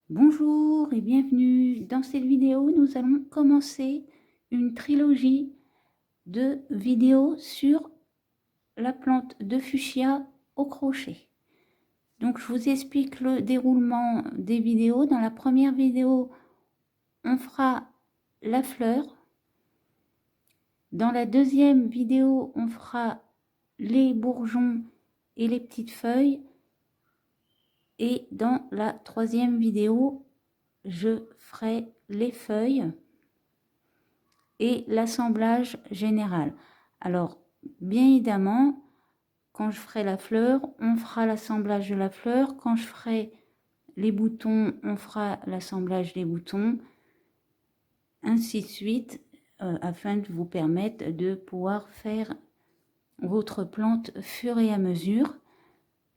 Bonjour et bienvenue. Dans cette vidéo, nous allons commencer une trilogie de vidéos sur la plante de fuchsia au crochet. Donc, je vous explique le déroulement des vidéos. Dans la première vidéo, on fera la fleur. Dans la deuxième vidéo, on fera les bourgeons et les petites feuilles. Et dans la troisième vidéo, je ferai les feuilles et l'assemblage général. Alors, bien évidemment, quand je ferai la fleur, on fera l'assemblage de la fleur. Quand je ferai les boutons, on fera l'assemblage des boutons, ainsi de suite, afin de vous permettre de pouvoir faire votre plante au fur et à mesure.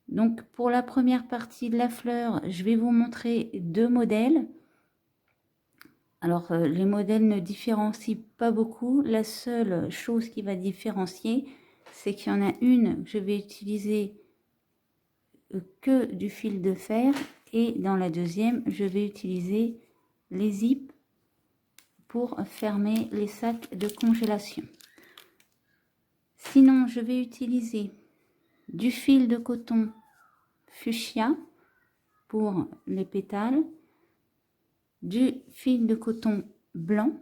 Donc, pour la première partie de la fleur, je vais vous montrer deux modèles. Alors, les modèles ne différencient pas beaucoup. La seule chose qui va différencier, c'est qu'il y en a une que je vais utiliser que du fil de fer et dans la deuxième, je vais utiliser les zips pour fermer les sacs de congélation. Sinon, je vais utiliser du fil de coton fuchsia pour les pétales, du fil de coton blanc,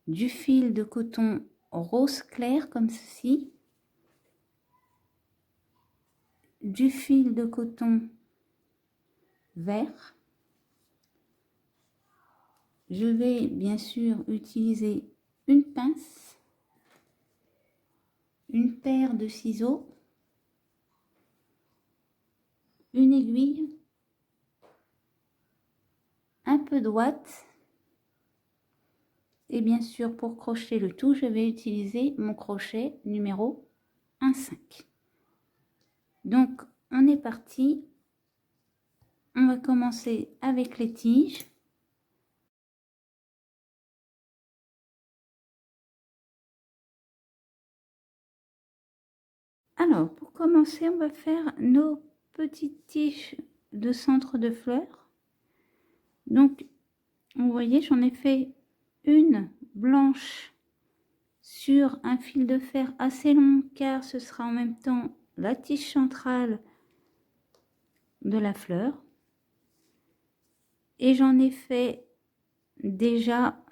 du fil de coton rose clair comme ceci, du fil de coton vert. Je vais bien sûr utiliser une pince, une paire de ciseaux, une aiguille, un peu de ouate et bien sûr pour crocheter le tout, je vais utiliser mon crochet numéro 1,5. Donc on est parti. On va commencer avec les tiges. Alors, pour commencer, on va faire nos petites tiges de centre de fleurs. Donc, vous voyez, j'en ai fait une blanche sur un fil de fer assez long, car ce sera en même temps la tige centrale de la fleur. Et j'en ai fait déjà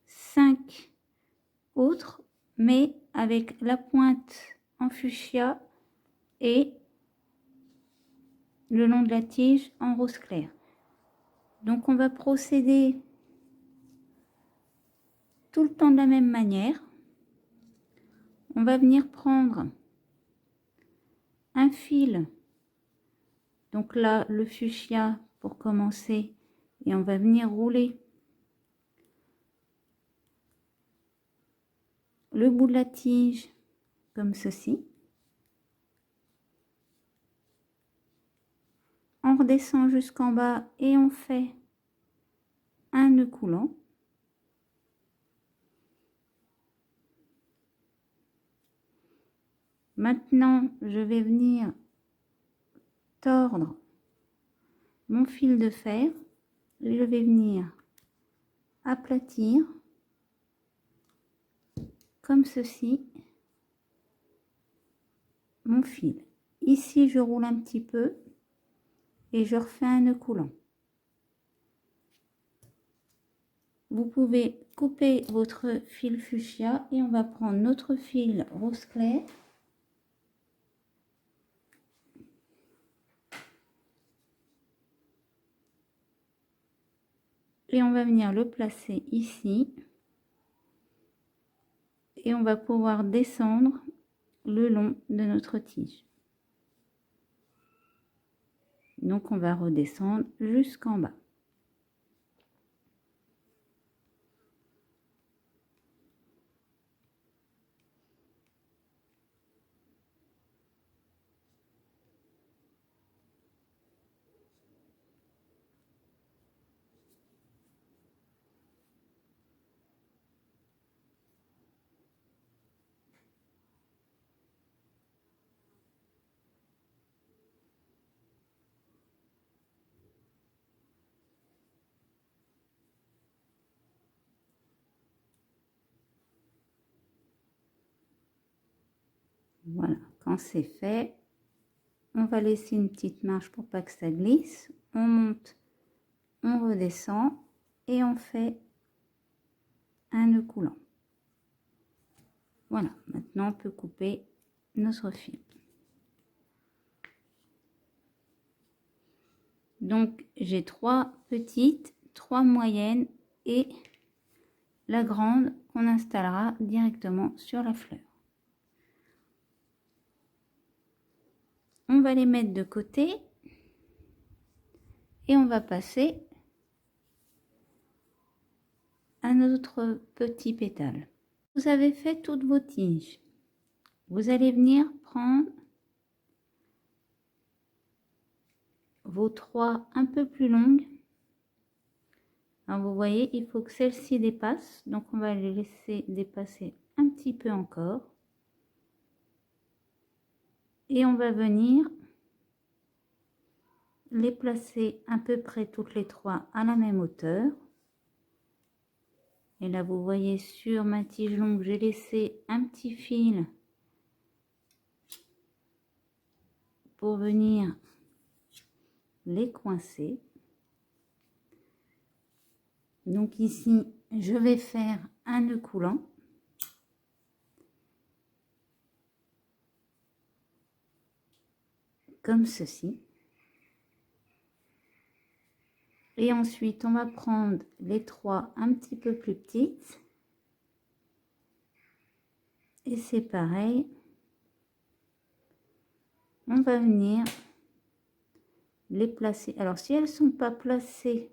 5 autres, mais avec la pointe en fuchsia et le long de la tige en rose clair. Donc on va procéder tout le temps de la même manière. On va venir prendre un fil, donc là le fuchsia pour commencer, et on va venir rouler le bout de la tige comme ceci. On redescend jusqu'en bas et on fait un nœud coulant. Maintenant, je vais venir tordre mon fil de fer. Je vais venir aplatir comme ceci mon fil. Ici, je roule un petit peu et je refais un nœud coulant. Vous pouvez couper votre fil fuchsia et on va prendre notre fil rose clair. Et on va venir le placer ici. Et on va pouvoir descendre le long de notre tige. Donc on va redescendre jusqu'en bas. Voilà, quand c'est fait, on va laisser une petite marge pour pas que ça glisse. On monte, on redescend et on fait un nœud coulant. Voilà, maintenant on peut couper notre fil. Donc j'ai 3 petites, 3 moyennes et la grande qu'on installera directement sur la fleur. On va les mettre de côté et on va passer à notre petit pétale. Vous avez fait toutes vos tiges. Vous allez venir prendre vos 3 un peu plus longues. Alors vous voyez, il faut que celle-ci dépasse, donc on va les laisser dépasser un petit peu encore. Et on va venir les placer à peu près toutes les 3 à la même hauteur. Et là vous voyez sur ma tige longue, j'ai laissé un petit fil pour venir les coincer. Donc ici je vais faire un nœud coulant comme ceci. Et ensuite on va prendre les 3 un petit peu plus petites et c'est pareil, on va venir les placer. Alors si elles sont pas placées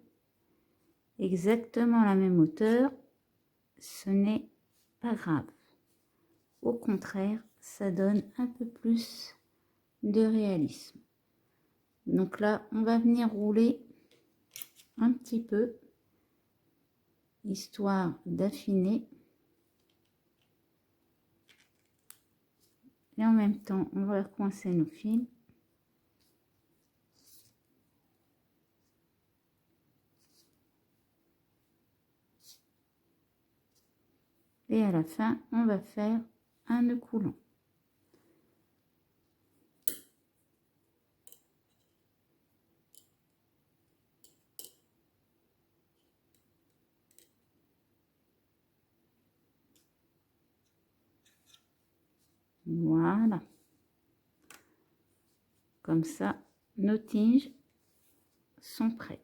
exactement à la même hauteur, ce n'est pas grave. Au contraire, ça donne un peu plus de réalisme. Donc là, on va venir rouler un petit peu, histoire d'affiner. Et en même temps, on va coincer nos fils. Et à la fin, on va faire un nœud coulant. Voilà. Comme ça, nos tiges sont prêtes.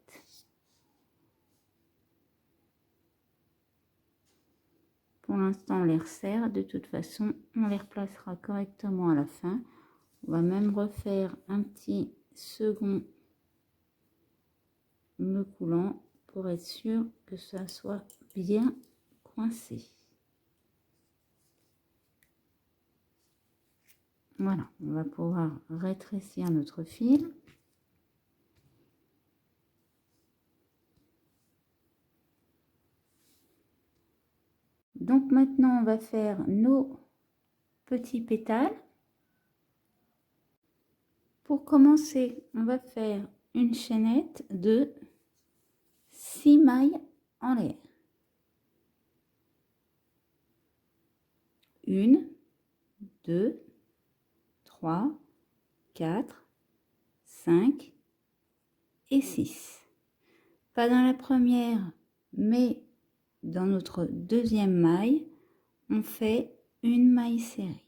Pour l'instant, on les resserre. De toute façon, on les replacera correctement à la fin. On va même refaire un petit second nœud coulant pour être sûr que ça soit bien coincé. Voilà, on va pouvoir rétrécir notre fil. Donc maintenant, on va faire nos petits pétales. Pour commencer, on va faire une chaînette de 6 mailles en l'air. 1, 2, 3, 4, 5 et 6. Pas dans la première, mais dans notre deuxième maille, on fait une maille serrée.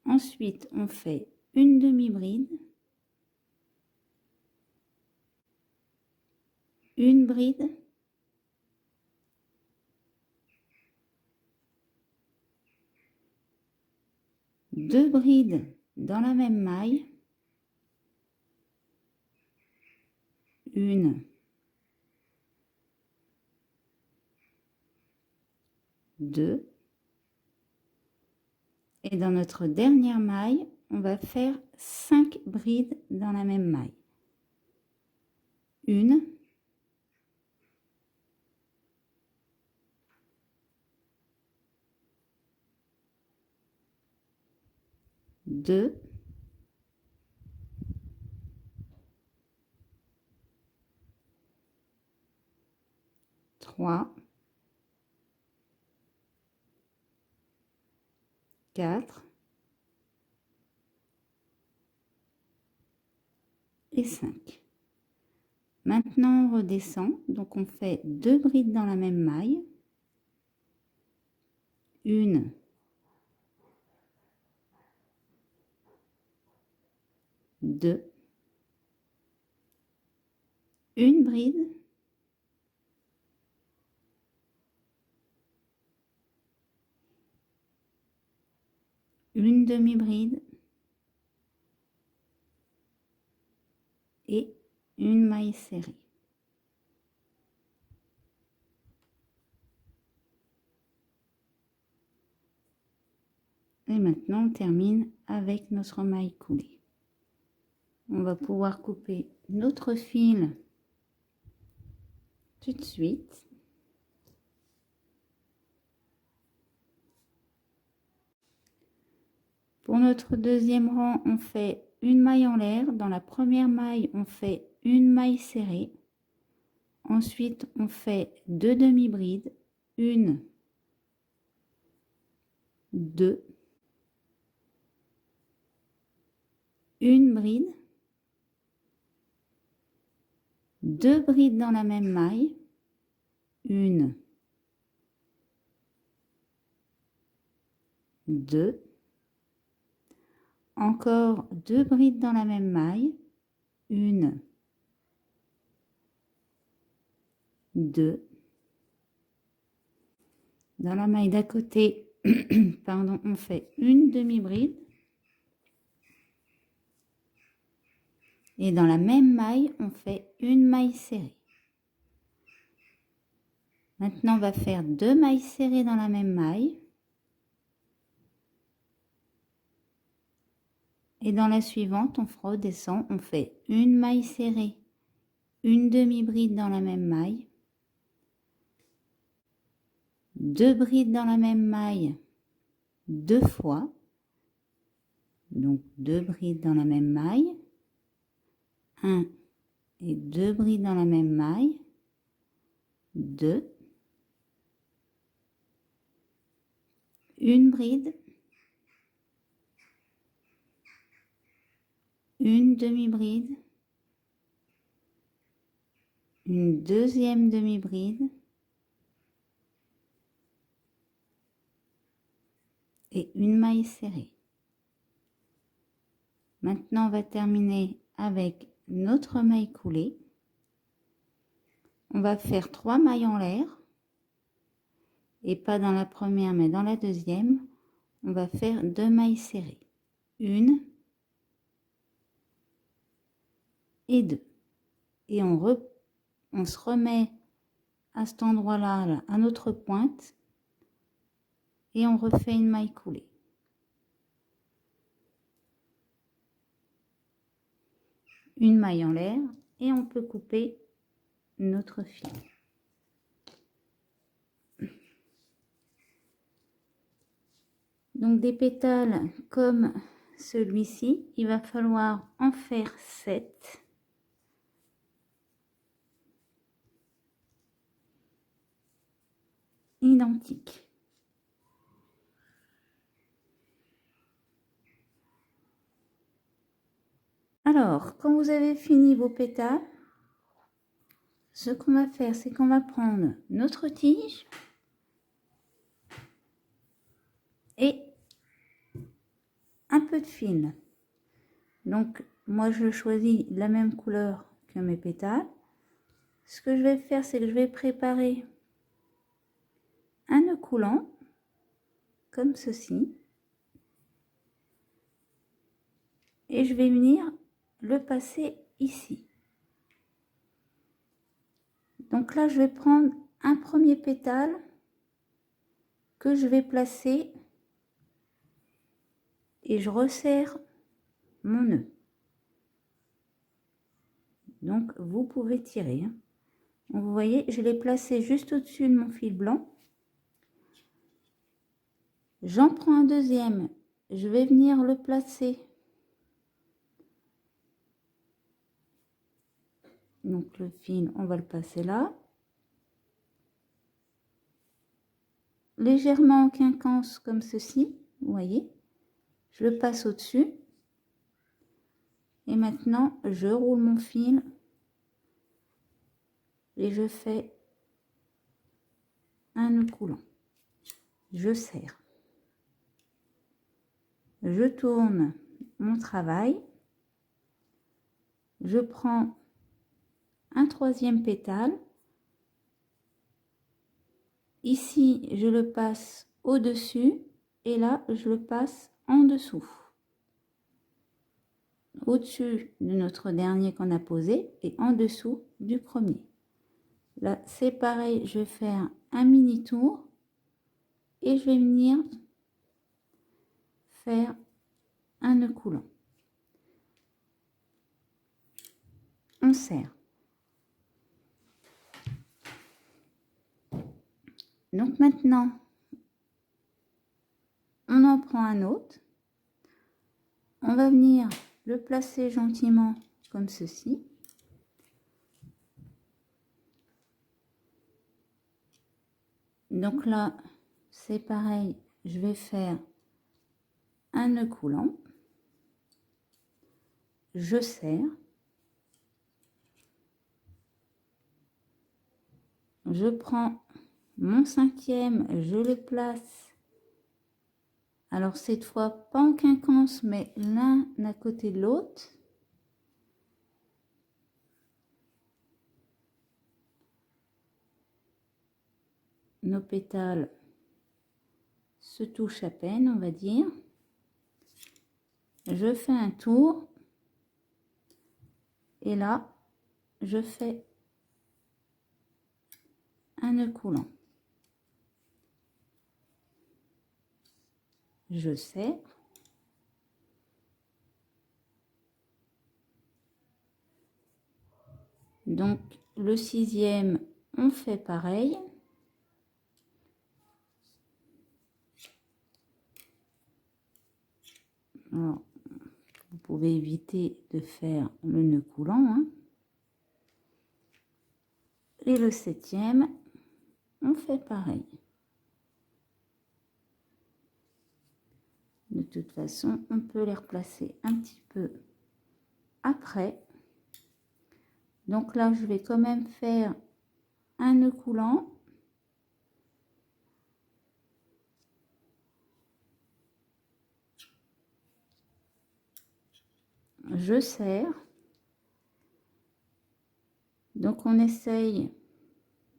Ensuite, on fait une demi-bride, une bride, deux brides dans la même maille, une, deux, et dans notre dernière maille, on va faire 5 brides dans la même maille. Une, deux, trois, 4 et 5. Maintenant, on redescend. Donc, on fait 2 brides dans la même maille. Une, deux, une bride, une demi-bride et une maille serrée. Et maintenant, on termine avec notre maille coulée. On va pouvoir couper notre fil tout de suite. Pour notre deuxième rang, on fait une maille en l'air. Dans la première maille, on fait une maille serrée. Ensuite, on fait 2 demi-brides, une, deux, une bride, 2 brides dans la même maille, une, deux, encore 2 brides dans la même maille, une, deux, dans la maille d'à côté, pardon, on fait une demi-bride. Et dans la même maille, on fait une maille serrée. Maintenant, on va faire 2 mailles serrées dans la même maille. Et dans la suivante, on redescend, on fait une maille serrée, une demi-bride dans la même maille, 2 brides dans la même maille 2 fois. Donc 2 brides dans la même maille, 1 et 2 brides dans la même maille, 2, une bride, une demi-bride, une deuxième demi-bride et une maille serrée. Maintenant, on va terminer avec notre maille coulée. On va faire 3 mailles en l'air et pas dans la première mais dans la deuxième. On va faire 2 mailles serrées, une et 2. Et on se remet à cet endroit-là, là, à notre pointe, et on refait une maille coulée. Une maille en l'air et on peut couper notre fil. Donc des pétales comme celui-ci, il va falloir en faire 7. Identiques. Alors, quand vous avez fini vos pétales, ce qu'on va faire, c'est qu'on va prendre notre tige et un peu de fil. Donc, moi, je choisis la même couleur que mes pétales. Ce que je vais faire, c'est que je vais préparer un nœud coulant, comme ceci. Et je vais venir le passer ici. Donc là, je vais prendre un premier pétale que je vais placer et je resserre mon nœud. Donc, vous pouvez tirer. Donc, vous voyez, je l'ai placé juste au-dessus de mon fil blanc. J'en prends un deuxième. Je vais venir le placer. Donc, le fil, on va le passer là. Légèrement en quinconce comme ceci. vous voyez, je le passe au-dessus. Et maintenant, je roule mon fil et je fais un nœud coulant. Je serre. Je tourne mon travail. Je prends un troisième pétale. Ici, je le passe au-dessus et là, je le passe en dessous. Au-dessus de notre dernier qu'on a posé et en dessous du premier. Là, c'est pareil, je vais faire un mini tour et je vais venir faire un nœud coulant. On serre. Donc maintenant, on en prend un autre. On va venir le placer gentiment comme ceci. Donc là, c'est pareil, je vais faire un nœud coulant. Je serre. Je prends mon cinquième, je le place. Alors cette fois, pas en quinconce, mais l'un à côté de l'autre. Nos pétales se touchent à peine, on va dire. Je fais un tour. Et là, je fais un nœud coulant. Je serre. Donc, le sixième, on fait pareil. Alors, vous pouvez éviter de faire le nœud coulant, hein. Et le septième, on fait pareil. De toute façon, on peut les replacer un petit peu après. Donc là, je vais quand même faire un nœud coulant. Je serre. Donc on essaye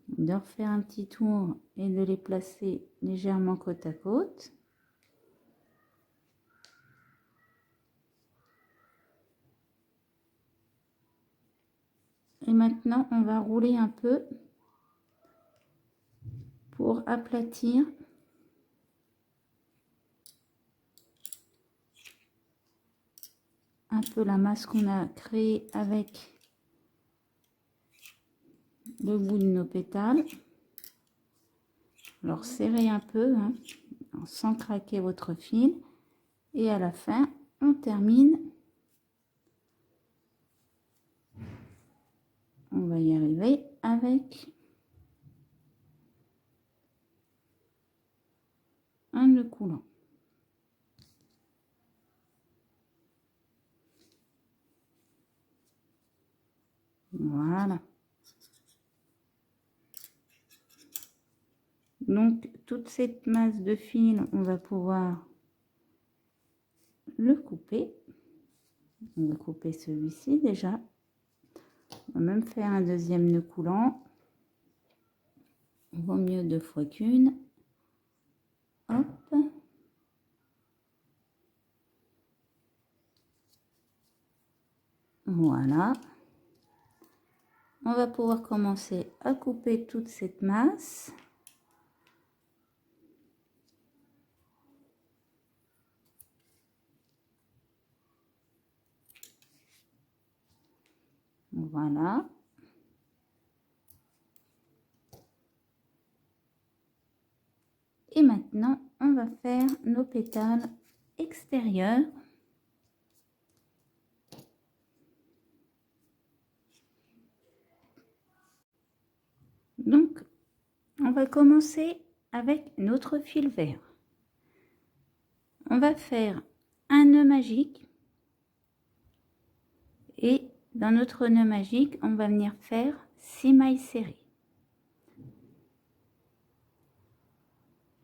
de refaire un petit tour et de les placer légèrement côte à côte. Et maintenant, on va rouler un peu pour aplatir un peu la masse qu'on a créée avec le bout de nos pétales. Alors serrez un peu, hein, sans craquer votre fil. Et à la fin, on termine. On va y arriver avec un nœud coulant. Voilà. Donc, toute cette masse de fil, on va pouvoir le couper. On va couper celui-ci déjà. On va même faire un deuxième nœud coulant. Il vaut mieux 2 fois qu'une. Hop. Voilà. On va pouvoir commencer à couper toute cette masse. Voilà. Et maintenant, on va faire nos pétales extérieurs. Donc, on va commencer avec notre fil vert. on va faire un nœud magique et dans notre nœud magique, on va venir faire 6 mailles serrées.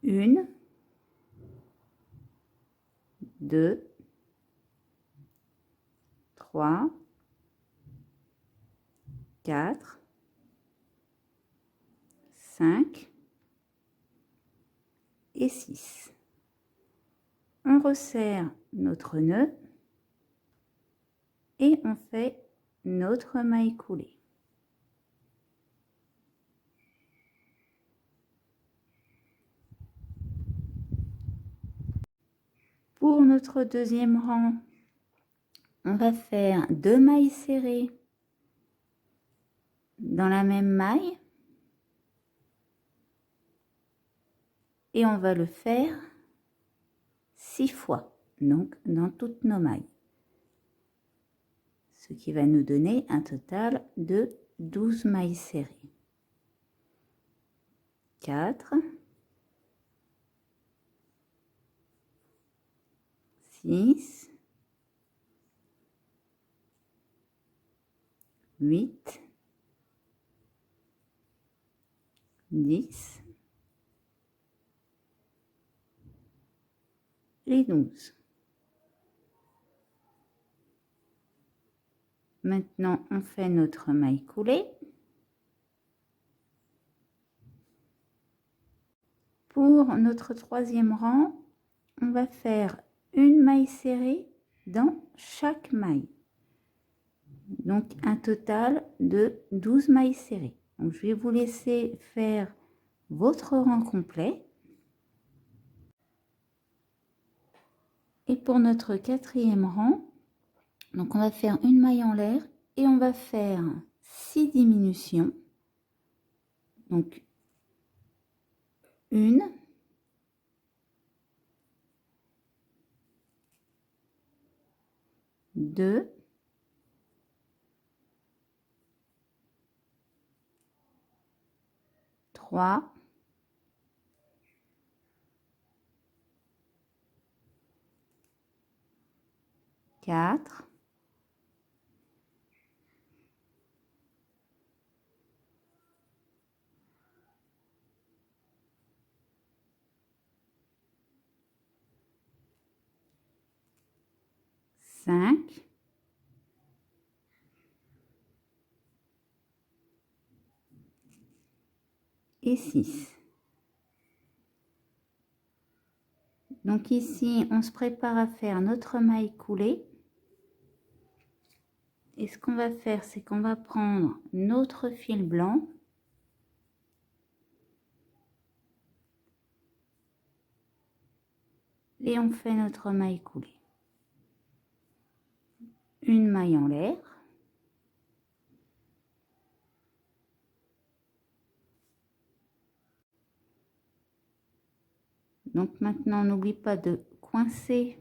1, 2, 3, 4, 5 et 6. On resserre notre nœud et on fait notre maille coulée. Pour notre deuxième rang, on va faire 2 mailles serrées dans la même maille et on va le faire 6 fois, donc dans toutes nos mailles. Ce qui va nous donner un total de 12 mailles serrées. 4, 6, 8, 10 et 12. Maintenant, on fait notre maille coulée. Pour notre troisième rang, on va faire une maille serrée dans chaque maille. Donc, un total de 12 mailles serrées. Donc, je vais vous laisser faire votre rang complet. Et pour notre quatrième rang, donc on va faire une maille en l'air et on va faire 6 diminutions. Donc, 1, 2, 3, 4, 5 et 6. Donc ici, on se prépare à faire notre maille coulée. Et ce qu'on va faire, c'est qu'on va prendre notre fil blanc et on fait notre maille coulée. Une maille en l'air. Donc maintenant, n'oublie pas de coincer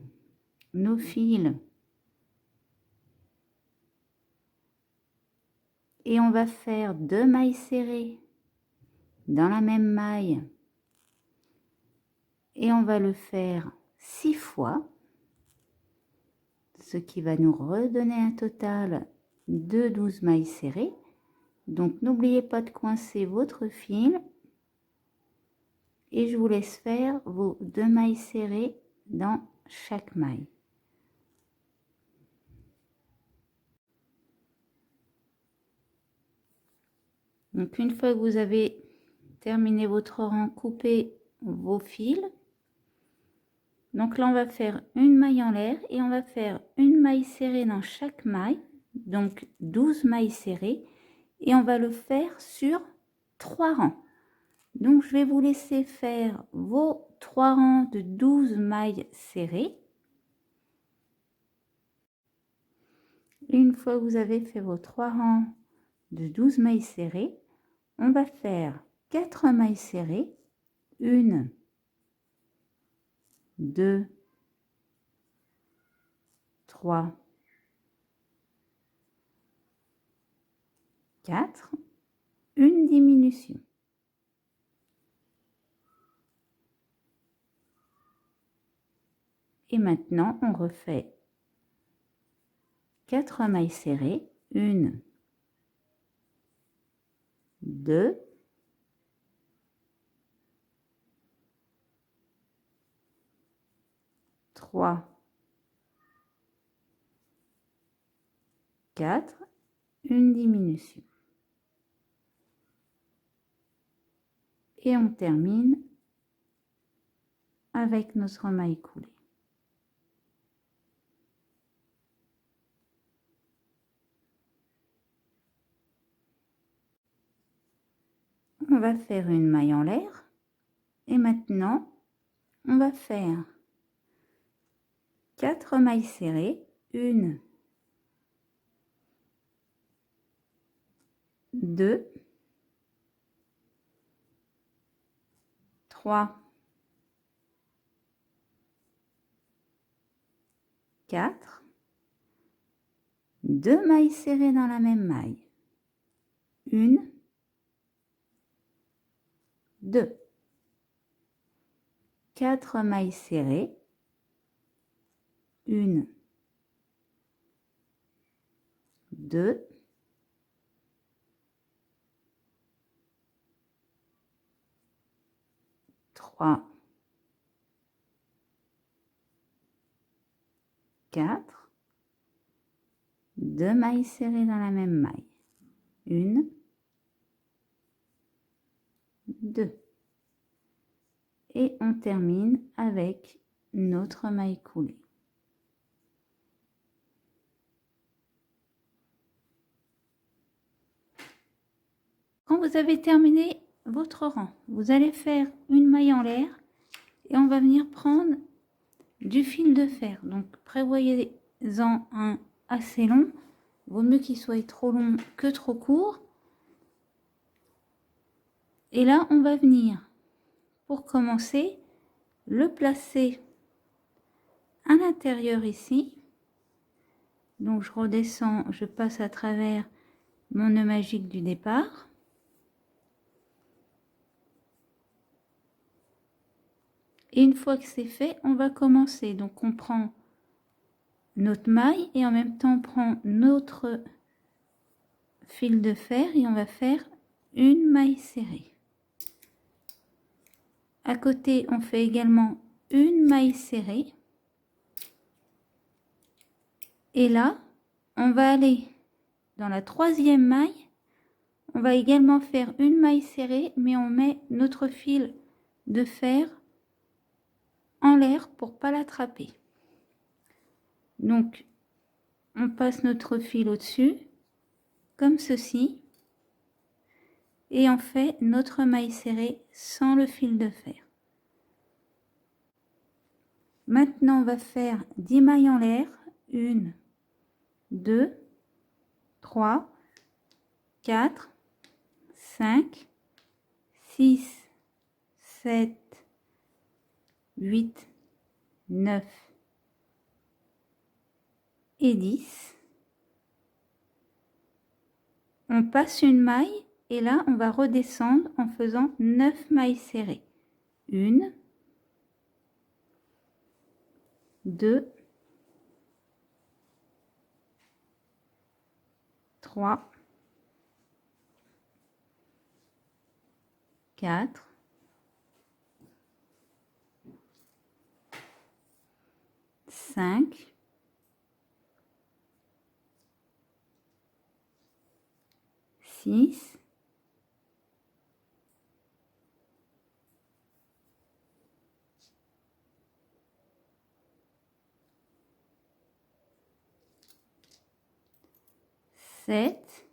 nos fils. Et on va faire 2 mailles serrées dans la même maille. Et on va le faire 6 fois. Ce qui va nous redonner un total de 12 mailles serrées. Donc n'oubliez pas de coincer votre fil. Et je vous laisse faire vos 2 mailles serrées dans chaque maille. Donc une fois que vous avez terminé votre rang, coupez vos fils. Donc là on va faire une maille en l'air et on va faire une maille serrée dans chaque maille, donc 12 mailles serrées, et on va le faire sur 3 rangs. Donc je vais vous laisser faire vos 3 rangs de 12 mailles serrées. Une fois que vous avez fait vos 3 rangs de 12 mailles serrées, on va faire 4 mailles serrées, 1, 2, 3, 4, une diminution. Et maintenant, on refait 4 mailles serrées, 1, 2, 3, 4, une diminution. Et on termine avec notre maille coulée. On va faire une maille en l'air et maintenant on va faire 4 mailles serrées, 1, 2, 3, 4, 2 mailles serrées dans la même maille, 1, 2, 4 mailles serrées, 1, 2, 3, 4, 2 mailles serrées dans la même maille, 1, 2. Et on termine avec notre maille coulée. Quand vous avez terminé votre rang, vous allez faire une maille en l'air et on va venir prendre du fil de fer. Donc prévoyez-en un assez long. Vaut mieux qu'il soit trop long que trop court. Et là, on va venir, pour commencer, le placer à l'intérieur ici. Donc je redescends, je passe à travers mon nœud magique du départ. Et une fois que c'est fait, on va commencer. Donc on prend notre maille et en même temps on prend notre fil de fer et on va faire une maille serrée. À côté, on fait également une maille serrée. Et là, on va aller dans la troisième maille. On va également faire une maille serrée, mais on met notre fil de fer en l'air pour pas l'attraper. Donc, on passe notre fil au-dessus, comme ceci. Et on fait notre maille serrée sans le fil de fer. Maintenant, on va faire 10 mailles en l'air. 1, 2, 3, 4, 5, 6, 7, 8, 9 et 10. On passe une maille et là, on va redescendre en faisant 9 mailles serrées. 1, 2, 3, 4, 5, 6, 7,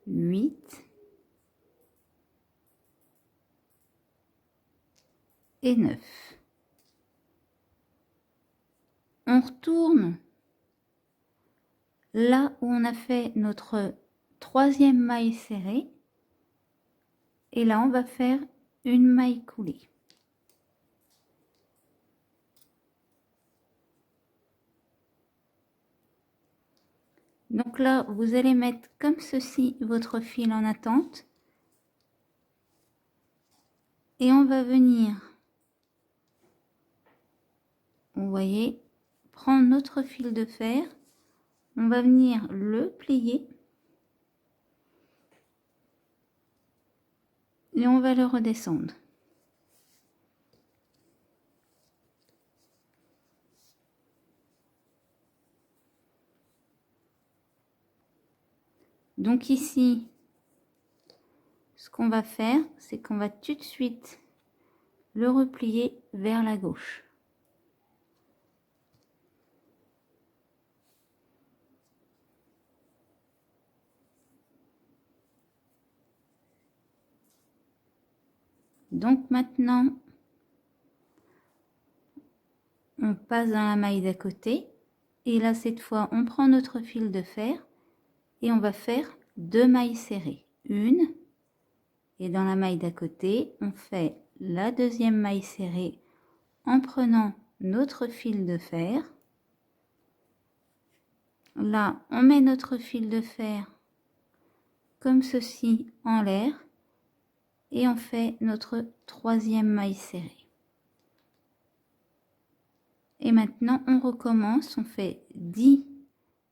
8 et 9. On retourne là où on a fait notre troisième maille serrée et là on va faire une maille coulée. Donc là, vous allez mettre comme ceci votre fil en attente. Et on va venir, vous voyez, prendre notre fil de fer, on va venir le plier et on va le redescendre. Donc ici, ce qu'on va faire, c'est qu'on va tout de suite le replier vers la gauche. Donc maintenant, on passe dans la maille d'à côté et là cette fois on prend notre fil de fer et on va faire 2 mailles serrées, une, et dans la maille d'à côté on fait la deuxième maille serrée en prenant notre fil de fer. Là on met notre fil de fer comme ceci en l'air et on fait notre troisième maille serrée. Et maintenant on recommence, on fait 10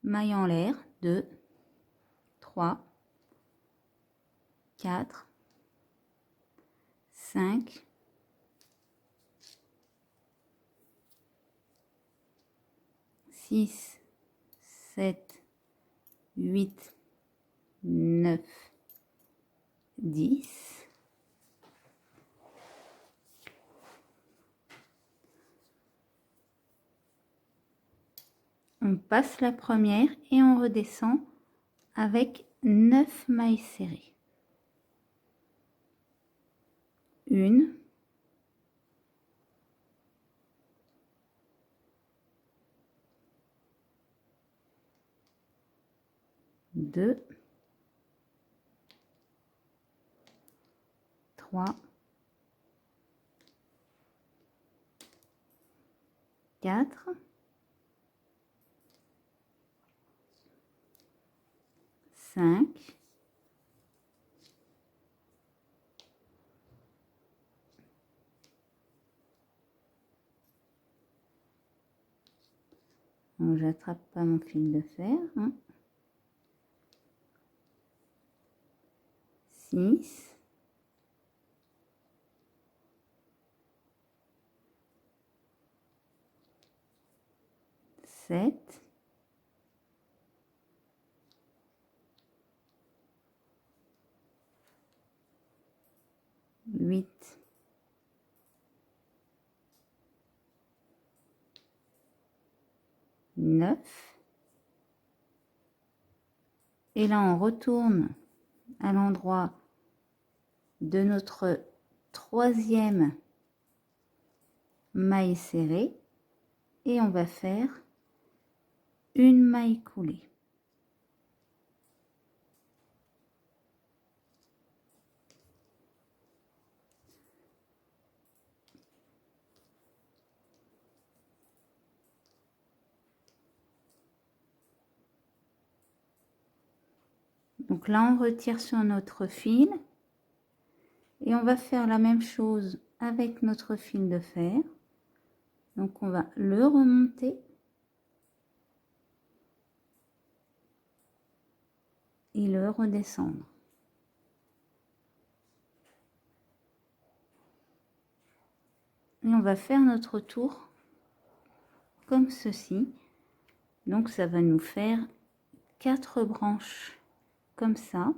mailles en l'air, 2, 3, 4, 5, 6, 7, 8, 9, 10. On passe la première et on redescend avec 9 mailles serrées. Une, deux, trois, quatre, 5, 'j'attrape pas mon fil de fer, 6, 7, 8, 9. Et là, on retourne à l'endroit de notre troisième maille serrée et on va faire une maille coulée. Donc là, on retire sur notre fil et on va faire la même chose avec notre fil de fer. Donc on va le remonter et le redescendre. Et on va faire notre tour comme ceci. Donc ça va nous faire 4 branches comme ça.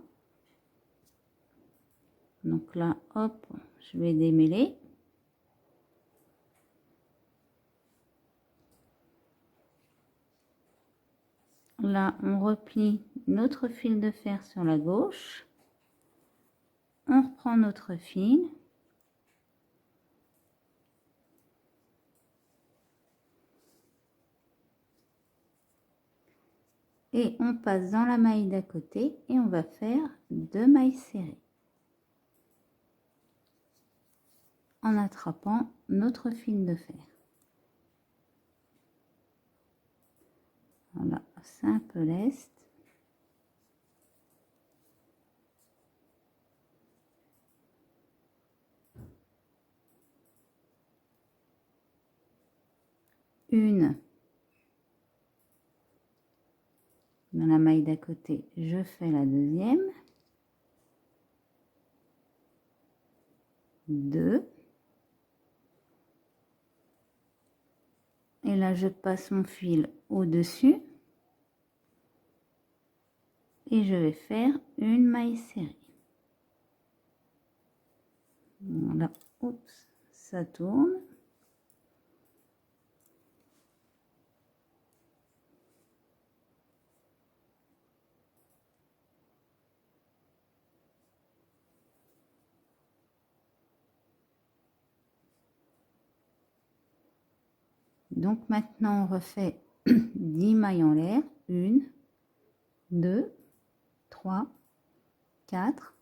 Donc là, hop, je vais démêler. Là, on replie notre fil de fer sur la gauche. On reprend notre fil. Et on passe dans la maille d'à côté et on va faire 2 mailles serrées. En attrapant notre fil de fer. Voilà, c'est un peu leste. une dans la maille d'à côté, je fais la deuxième, 2, et là je passe mon fil au-dessus et je vais faire une maille serrée. Voilà, oups, ça tourne. Donc maintenant on refait 10 mailles en l'air, 1, 2, 3, 4,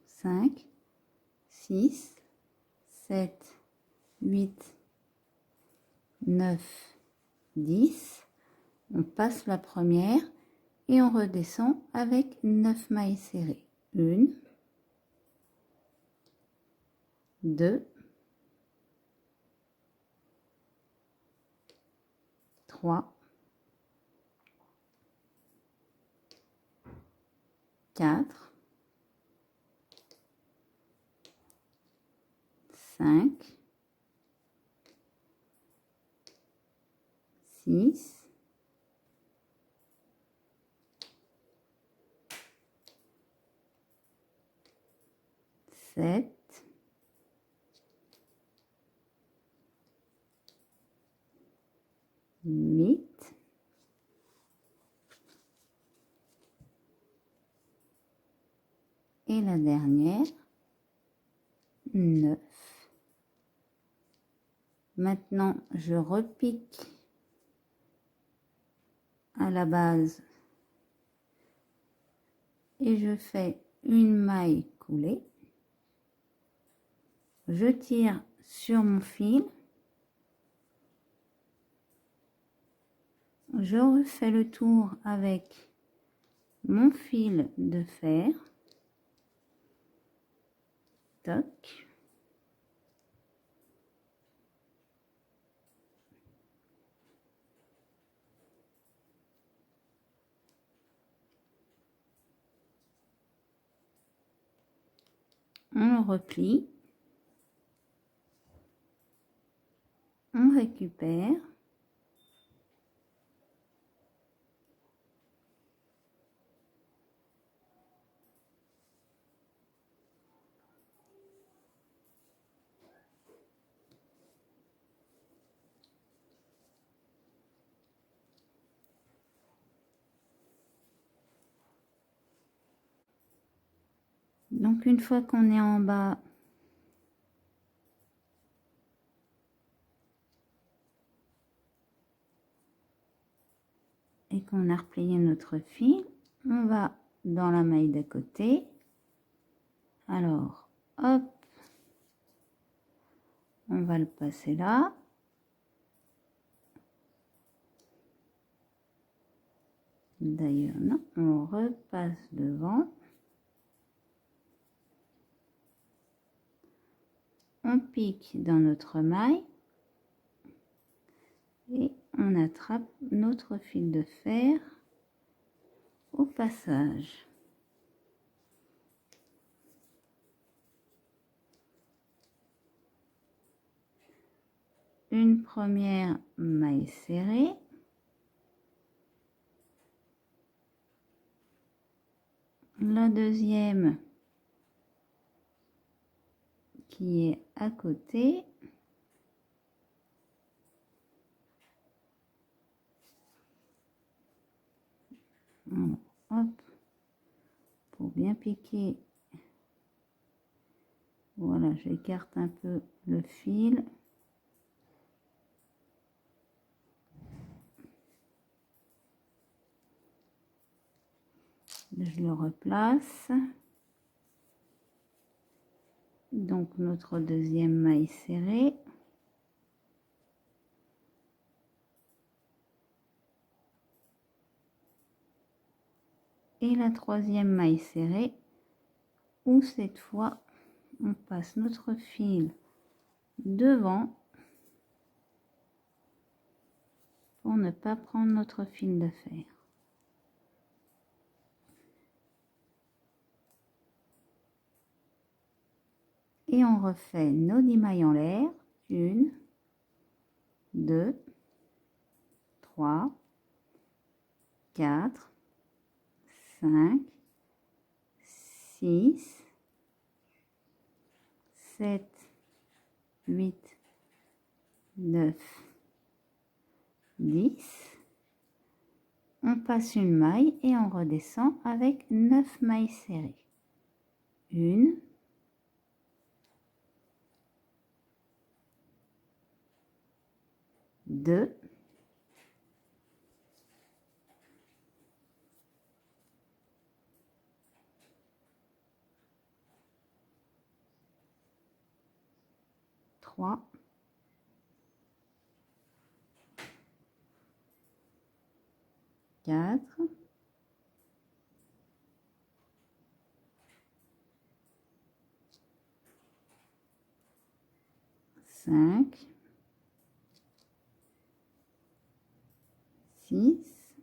5, 6, 7, 8, 9, 10. On passe la première et on redescend avec 9 mailles serrées. 1, 2, 3, 4, 5, 6, 7, 8, et la dernière, 9. Maintenant, je repique à la base et je fais une maille coulée. Je tire sur mon fil. Je refais le tour avec mon fil de fer. Toc. On le replie. On récupère. Donc une fois qu'on est en bas, et qu'on a replié notre fil, on va dans la maille d'à côté. Alors, hop, on va le passer là. D'ailleurs, non, on repasse devant. On pique dans notre maille et on attrape notre fil de fer au passage. Une première maille serrée. La deuxième qui est à côté. Voilà, hop, pour bien piquer. Voilà, j'écarte un peu le fil. Je le replace. Donc notre deuxième maille serrée. Et la troisième maille serrée, où cette fois on passe notre fil devant pour ne pas prendre notre fil de fer. Et on refait nos 10 mailles en l'air. 1, 2, 3, 4, 5, 6, 7, 8, 9, 10. On passe une maille et on redescend avec 9 mailles serrées. 1, 2, 3, 4, 5, 6,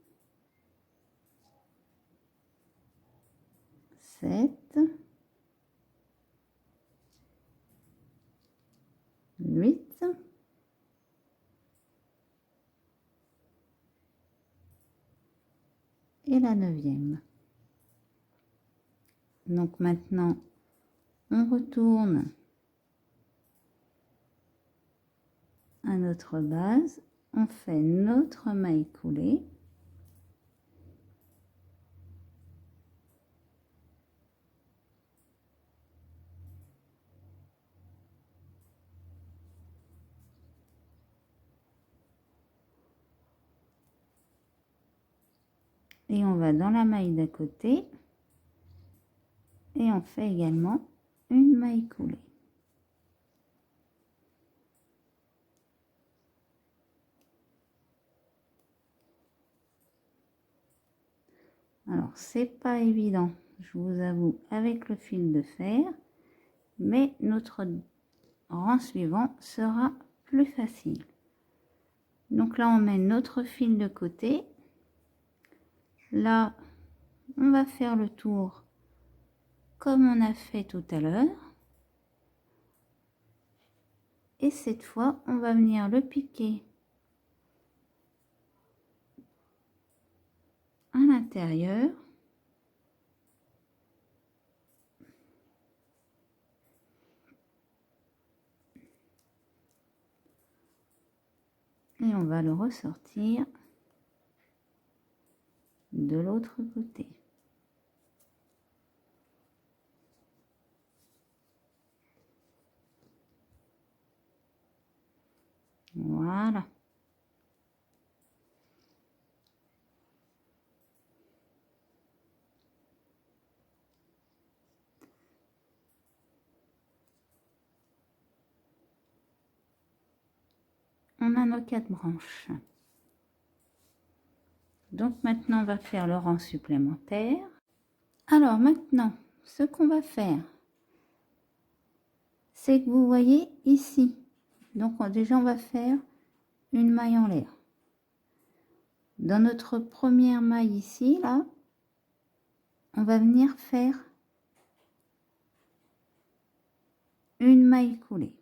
7, 8, et la 9e. Donc maintenant, on retourne à notre base, on fait notre maille coulée. Et on va dans la maille d'à côté et on fait également une maille coulée. Alors c'est pas évident, je vous avoue, avec le fil de fer, mais notre rang suivant sera plus facile. Donc là on met notre fil de côté. Là on va faire le tour comme on a fait tout à l'heure. Et cette fois, on va venir le piquer à l'intérieur. Et on va le ressortir de l'autre côté. Voilà. On a nos 4 branches. Donc maintenant, on va faire le rang supplémentaire. Alors maintenant, ce qu'on va faire, c'est que vous voyez ici. Donc déjà, on va faire une maille en l'air. Dans notre première maille ici, là, on va venir faire une maille coulée.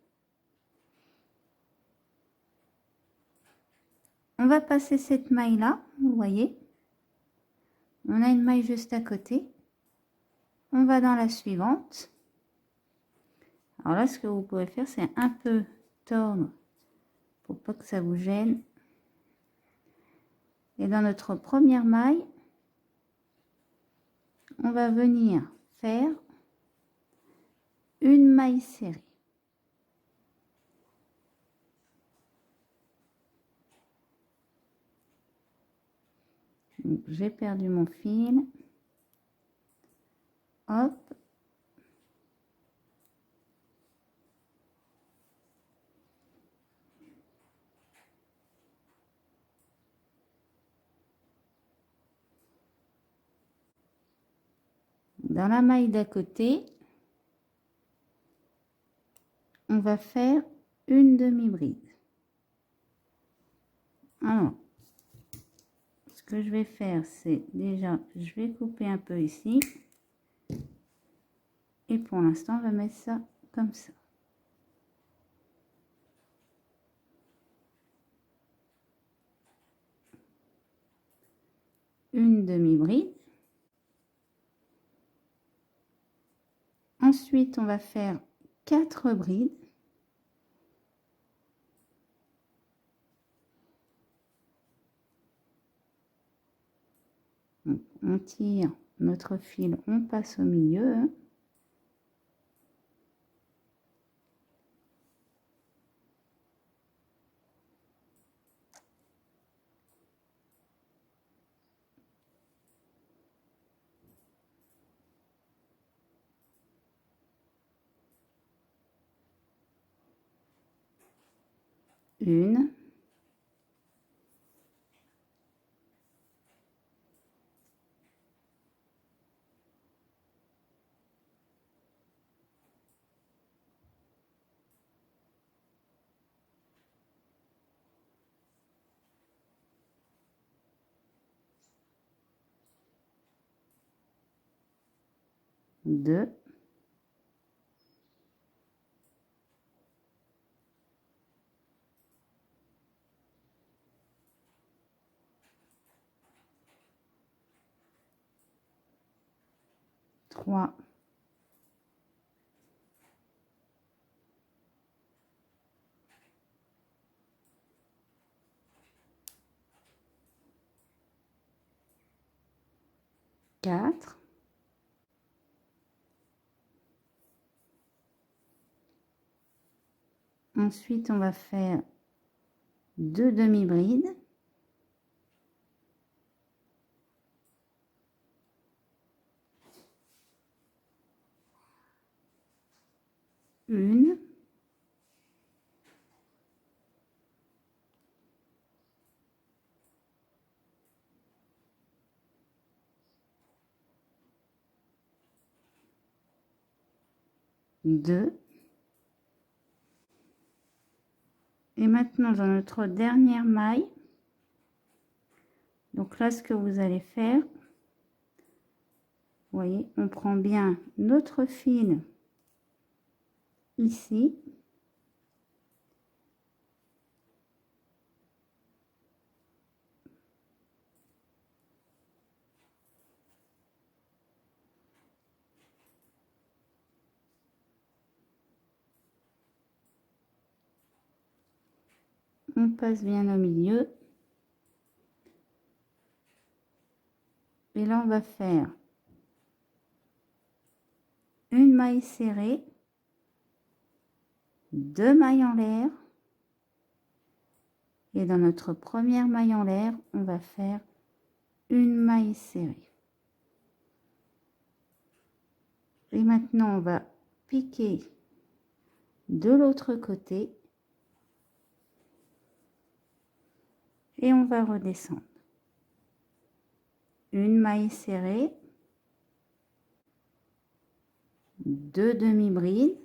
On va passer cette maille là, vous voyez, on a une maille juste à côté, on va dans la suivante. Alors là, ce que vous pouvez faire, c'est un peu tordre pour pas que ça vous gêne. Et dans notre première maille, on va venir faire une maille serrée. J'ai perdu mon fil. Hop. Dans la maille d'à côté, on va faire une demi-bride. Alors, que je vais faire, c'est déjà, je vais couper un peu ici. Et pour l'instant, on va mettre ça comme ça. Une demi-bride. Ensuite, on va faire 4 brides. On tire notre fil, on passe au milieu. Une. Deux. Trois. Quatre. Ensuite, on va faire 2 demi-brides. Une. Deux. Et maintenant, dans notre dernière maille, donc là, ce que vous allez faire, vous voyez, on prend bien notre fil ici. On passe bien au milieu. Et là, on va faire une maille serrée, 2 mailles en l'air. Et dans notre première maille en l'air, on va faire une maille serrée. Et maintenant, on va piquer de l'autre côté. Et on va redescendre. Une maille serrée, 2 demi-brides.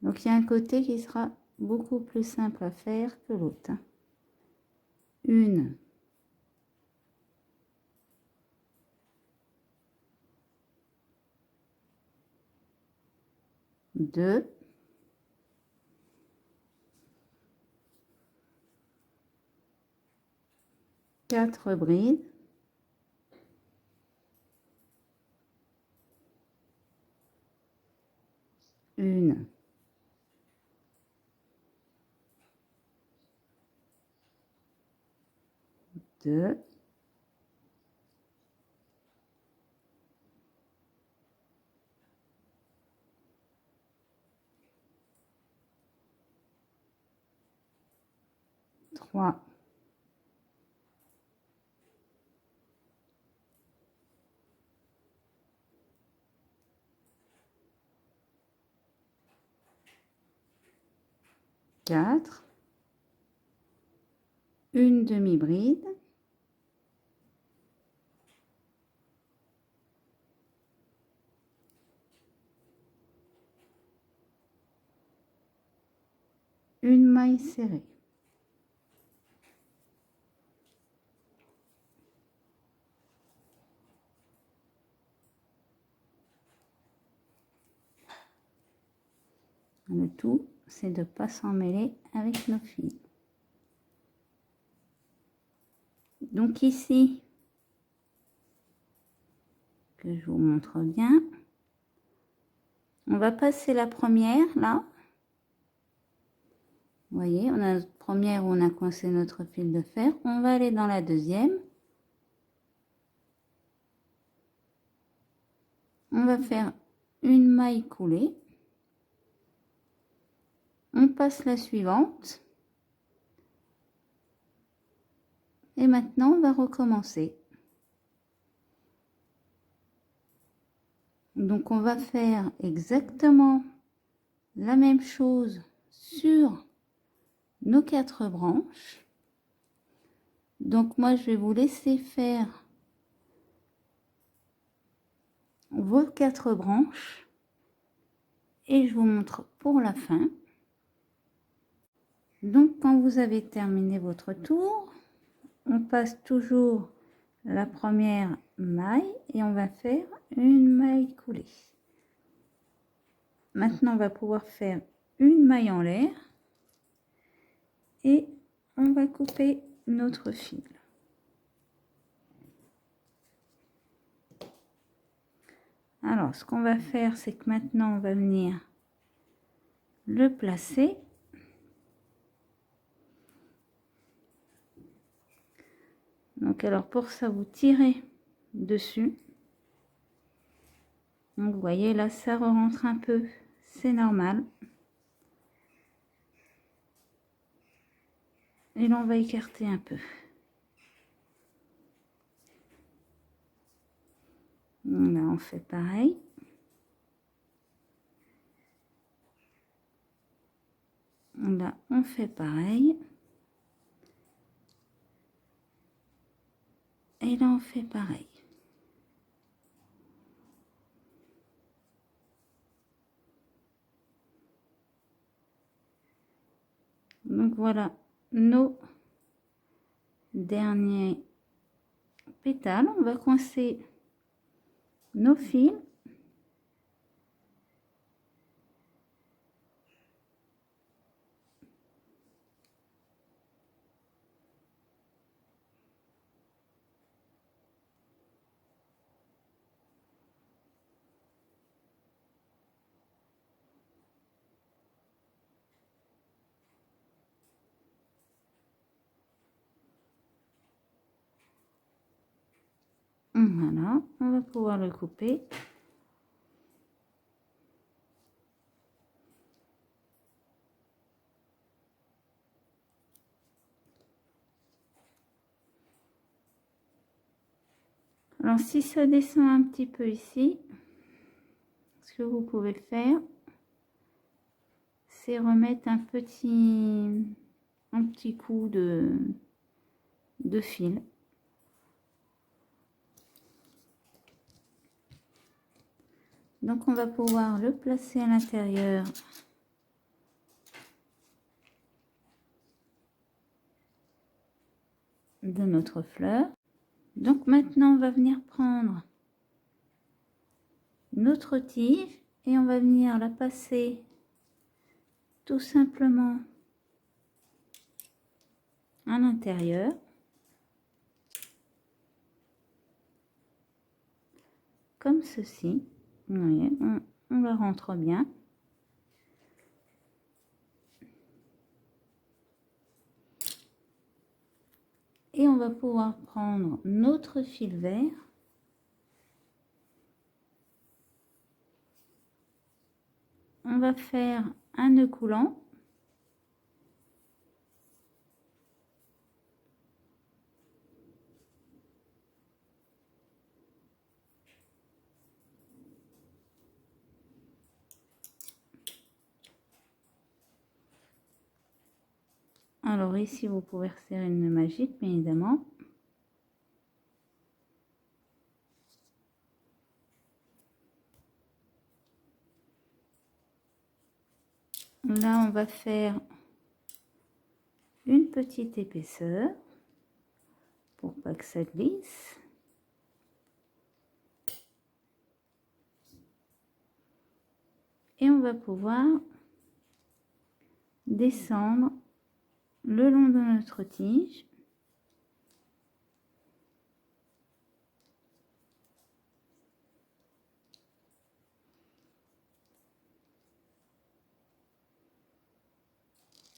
Donc, il y a un côté qui sera beaucoup plus simple à faire que l'autre. Une. Deux. Quatre brides. Une. Deux. Trois. Quatre. Une demi-bride. Une maille serrée. Le tout, c'est de ne pas s'en mêler avec nos fils. Donc ici, que je vous montre bien, on va passer la première là. Vous voyez, on a notre première où on a coincé notre fil de fer. On va aller dans la deuxième. On va faire une maille coulée. On passe la suivante. Et maintenant, on va recommencer. Donc, on va faire exactement la même chose sur nos 4 branches. Donc, moi, je vais vous laisser faire vos 4 branches. Et je vous montre pour la fin. Donc, quand vous avez terminé votre tour, on passe toujours la première maille et on va faire une maille coulée. Maintenant, on va pouvoir faire une maille en l'air et on va couper notre fil. Alors, ce qu'on va faire, c'est que maintenant, on va venir le placer. Donc, alors, pour ça, vous tirez dessus. Donc, vous voyez, là, ça rentre un peu. C'est normal. Et là, on va écarter un peu. Là, on fait pareil. Là, on fait pareil. Et là, on fait pareil. Donc, voilà nos derniers pétales. On va coincer nos fils. Voilà, on va pouvoir le couper. Alors, si ça descend un petit peu ici, ce que vous pouvez faire, c'est remettre un petit coup de fil. Donc, on va pouvoir le placer à l'intérieur de notre fleur. Donc, maintenant, on va venir prendre notre tige et on va venir la passer tout simplement à l'intérieur. Comme ceci. Vous voyez, on la rentre bien. Et on va pouvoir prendre notre fil vert. On va faire un nœud coulant. Alors ici, vous pouvez resserrer une nœud magique, bien évidemment. Là, on va faire une petite épaisseur pour pas que ça glisse. Et on va pouvoir descendre le long de notre tige.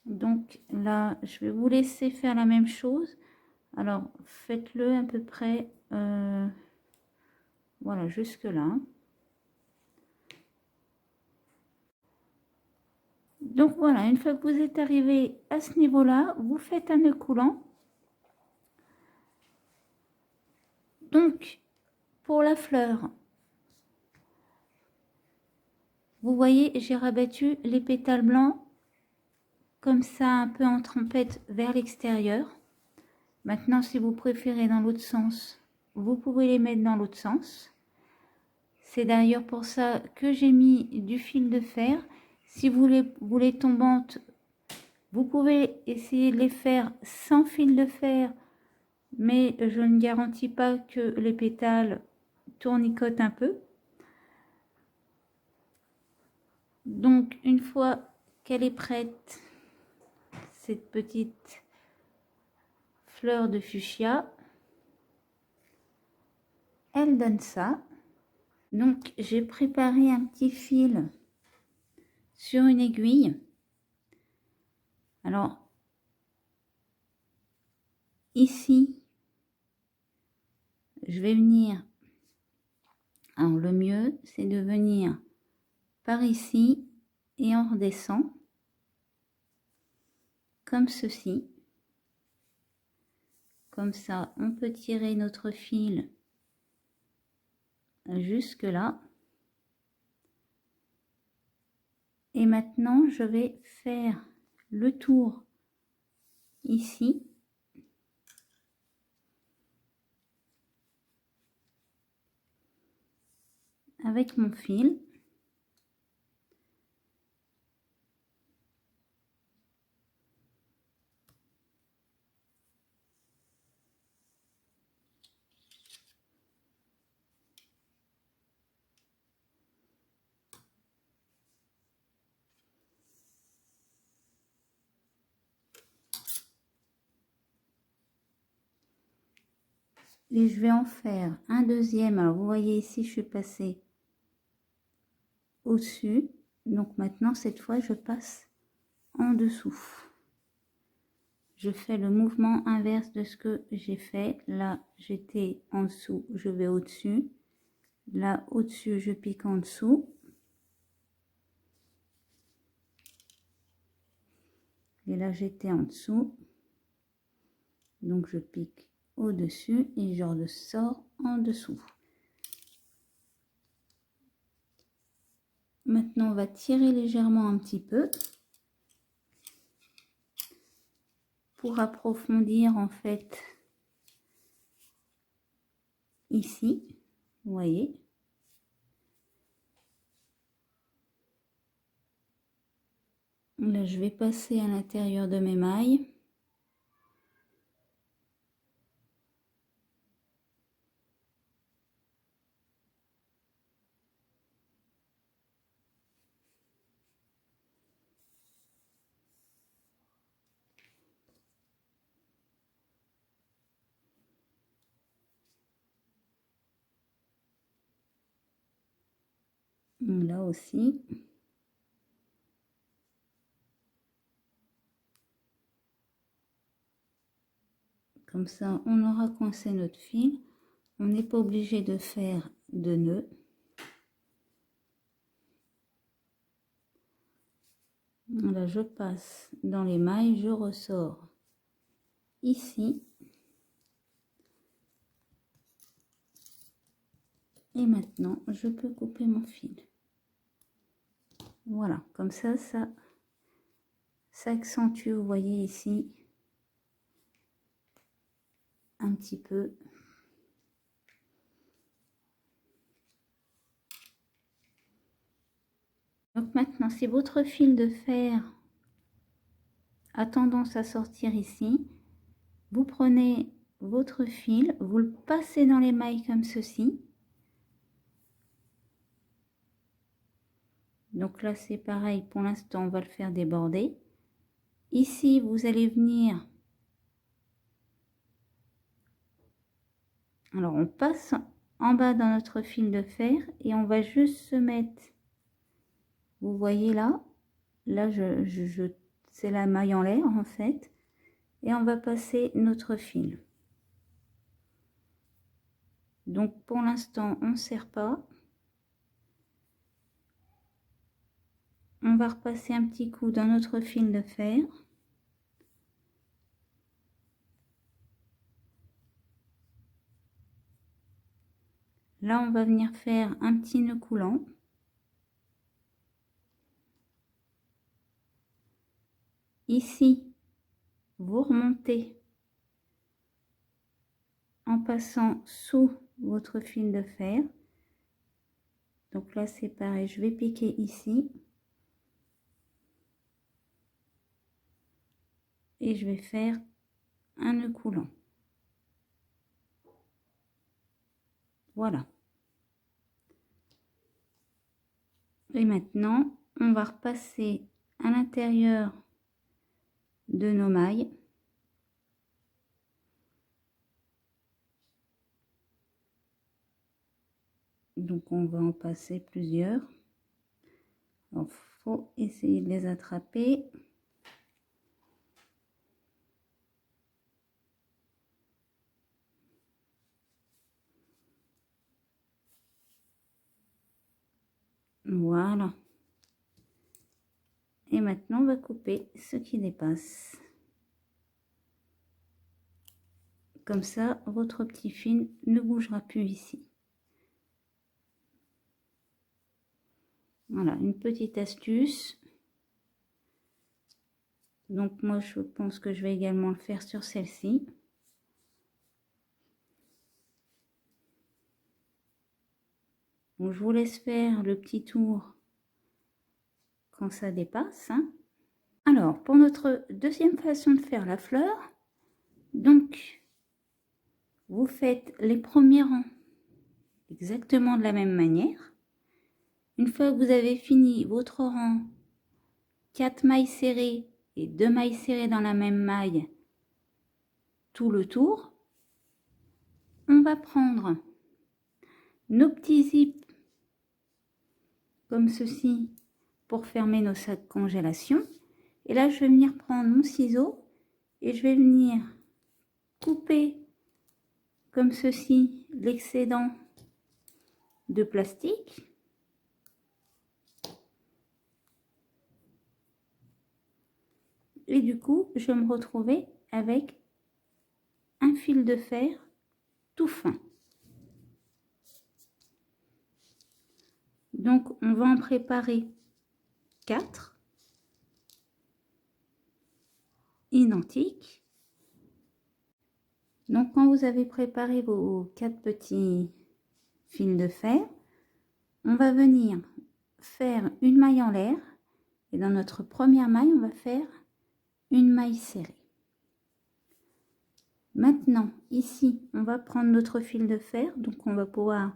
Donc là, je vais vous laisser faire la même chose. Alors, faites-le à peu près, voilà, jusque là. Donc voilà, une fois que vous êtes arrivé à ce niveau-là, vous faites un nœud coulant. Donc, pour la fleur, vous voyez, j'ai rabattu les pétales blancs comme ça, un peu en trempette vers l'extérieur. Maintenant, si vous préférez dans l'autre sens, vous pouvez les mettre dans l'autre sens. C'est d'ailleurs pour ça que j'ai mis du fil de fer. Si vous voulez tombantes, vous pouvez essayer de les faire sans fil de fer, mais je ne garantis pas que les pétales tournicotent un peu. Donc, une fois qu'elle est prête, cette petite fleur de fuchsia, elle donne ça. Donc, j'ai préparé un petit fil sur une aiguille. Alors, ici, je vais venir, alors le mieux, c'est de venir par ici et on redescend comme ceci. Comme ça, on peut tirer notre fil jusque là. Et maintenant, je vais faire le tour ici. Avec mon fil. Et je vais en faire un deuxième. Alors, vous voyez ici, je suis passée au-dessus. Donc, maintenant, cette fois, je passe en dessous. Je fais le mouvement inverse de ce que j'ai fait. Là, j'étais en dessous, je vais au-dessus. Là, au-dessus, je pique en dessous. Et là, j'étais en dessous. Donc, je pique au-dessus et je ressors en dessous. Maintenant, on va tirer légèrement un petit peu pour approfondir en fait ici, vous voyez. Là, je vais passer à l'intérieur de mes mailles. Là aussi. Comme ça, on aura coincé notre fil. On n'est pas obligé de faire de nœuds. Là, je passe dans les mailles, je ressors ici. Et maintenant, je peux couper mon fil. Voilà, comme ça accentue, vous voyez ici, un petit peu. Donc maintenant, si votre fil de fer a tendance à sortir ici, vous prenez votre fil, vous le passez dans les mailles comme ceci. Donc là, c'est pareil, pour l'instant, on va le faire déborder. Ici, vous allez venir. Alors, on passe en bas dans notre fil de fer et on va juste se mettre, vous voyez là, c'est la maille en l'air en fait, et on va passer notre fil. Donc, pour l'instant, on ne serre pas. On va repasser un petit coup dans notre fil de fer. Là, on va venir faire un petit nœud coulant. Ici, vous remontez en passant sous votre fil de fer. Donc là, c'est pareil, je vais piquer ici. Et je vais faire un nœud coulant. Voilà. Et maintenant, on va repasser à l'intérieur de nos mailles. Donc, on va en passer plusieurs. Il faut essayer de les attraper. Voilà. Et maintenant, on va couper ce qui dépasse. Comme ça, votre petit fil ne bougera plus ici. Voilà, une petite astuce. Donc, moi, je pense que je vais également le faire sur celle-ci. Bon, je vous laisse faire le petit tour quand ça dépasse. Hein. Alors, pour notre deuxième façon de faire la fleur, donc, vous faites les premiers rangs exactement de la même manière. Une fois que vous avez fini votre rang, 4 mailles serrées et 2 mailles serrées dans la même maille, tout le tour, on va prendre nos petits zips comme ceci pour fermer nos sacs congélation. Et là, je vais venir prendre mon ciseau et je vais venir couper comme ceci l'excédent de plastique. Et du coup, je vais me retrouver avec un fil de fer tout fin. Donc, on va en préparer 4 identiques. Donc, quand vous avez préparé vos 4 petits fils de fer, on va venir faire une maille en l'air. Et dans notre première maille, on va faire une maille serrée. Maintenant, ici, on va prendre notre fil de fer. Donc, on va pouvoir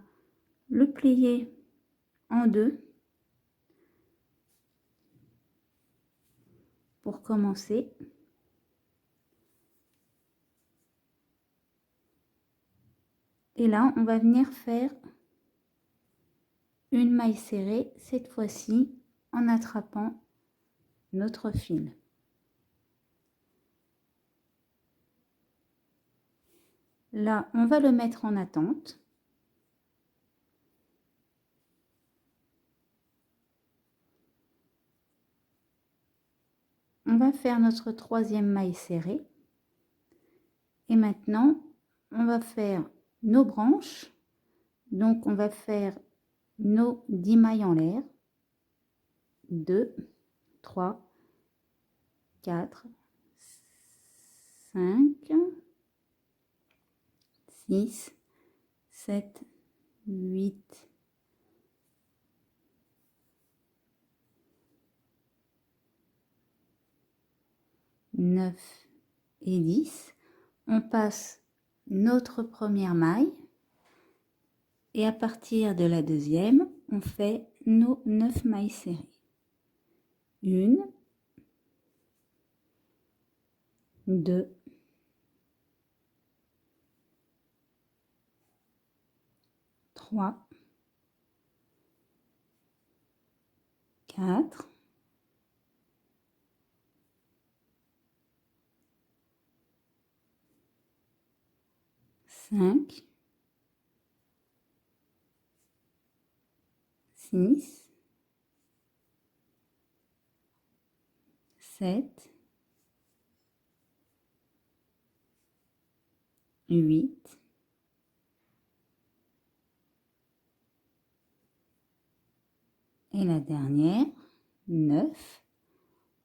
le plier en deux pour commencer. Et là, on va venir faire une maille serrée, cette fois-ci en attrapant notre fil. Là, on va le mettre en attente. On va faire notre troisième maille serrée. Et maintenant, on va faire nos branches. Donc, on va faire nos 10 mailles en l'air. 2, 3, 4, 5, 6, 7, 8, 9 et 10. On passe notre première maille et à partir de la deuxième, on fait nos 9 mailles serrées. 1, 2, 3, 4, 5, 6, 7, 8, et la dernière, 9.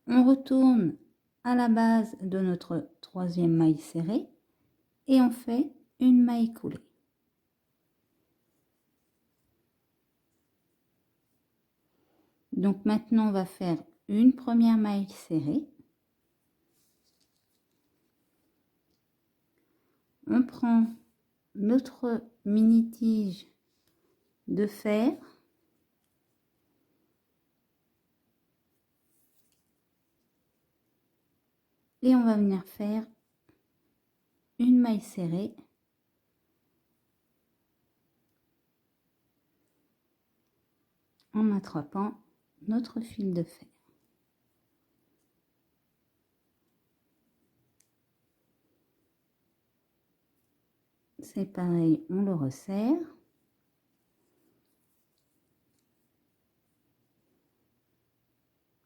On retourne à la base de notre troisième maille serrée et on fait une maille coulée. Donc maintenant on va faire une première maille serrée. On prend notre mini tige de fer et on va venir faire une maille serrée en attrapant notre fil de fer. C'est pareil, on le resserre.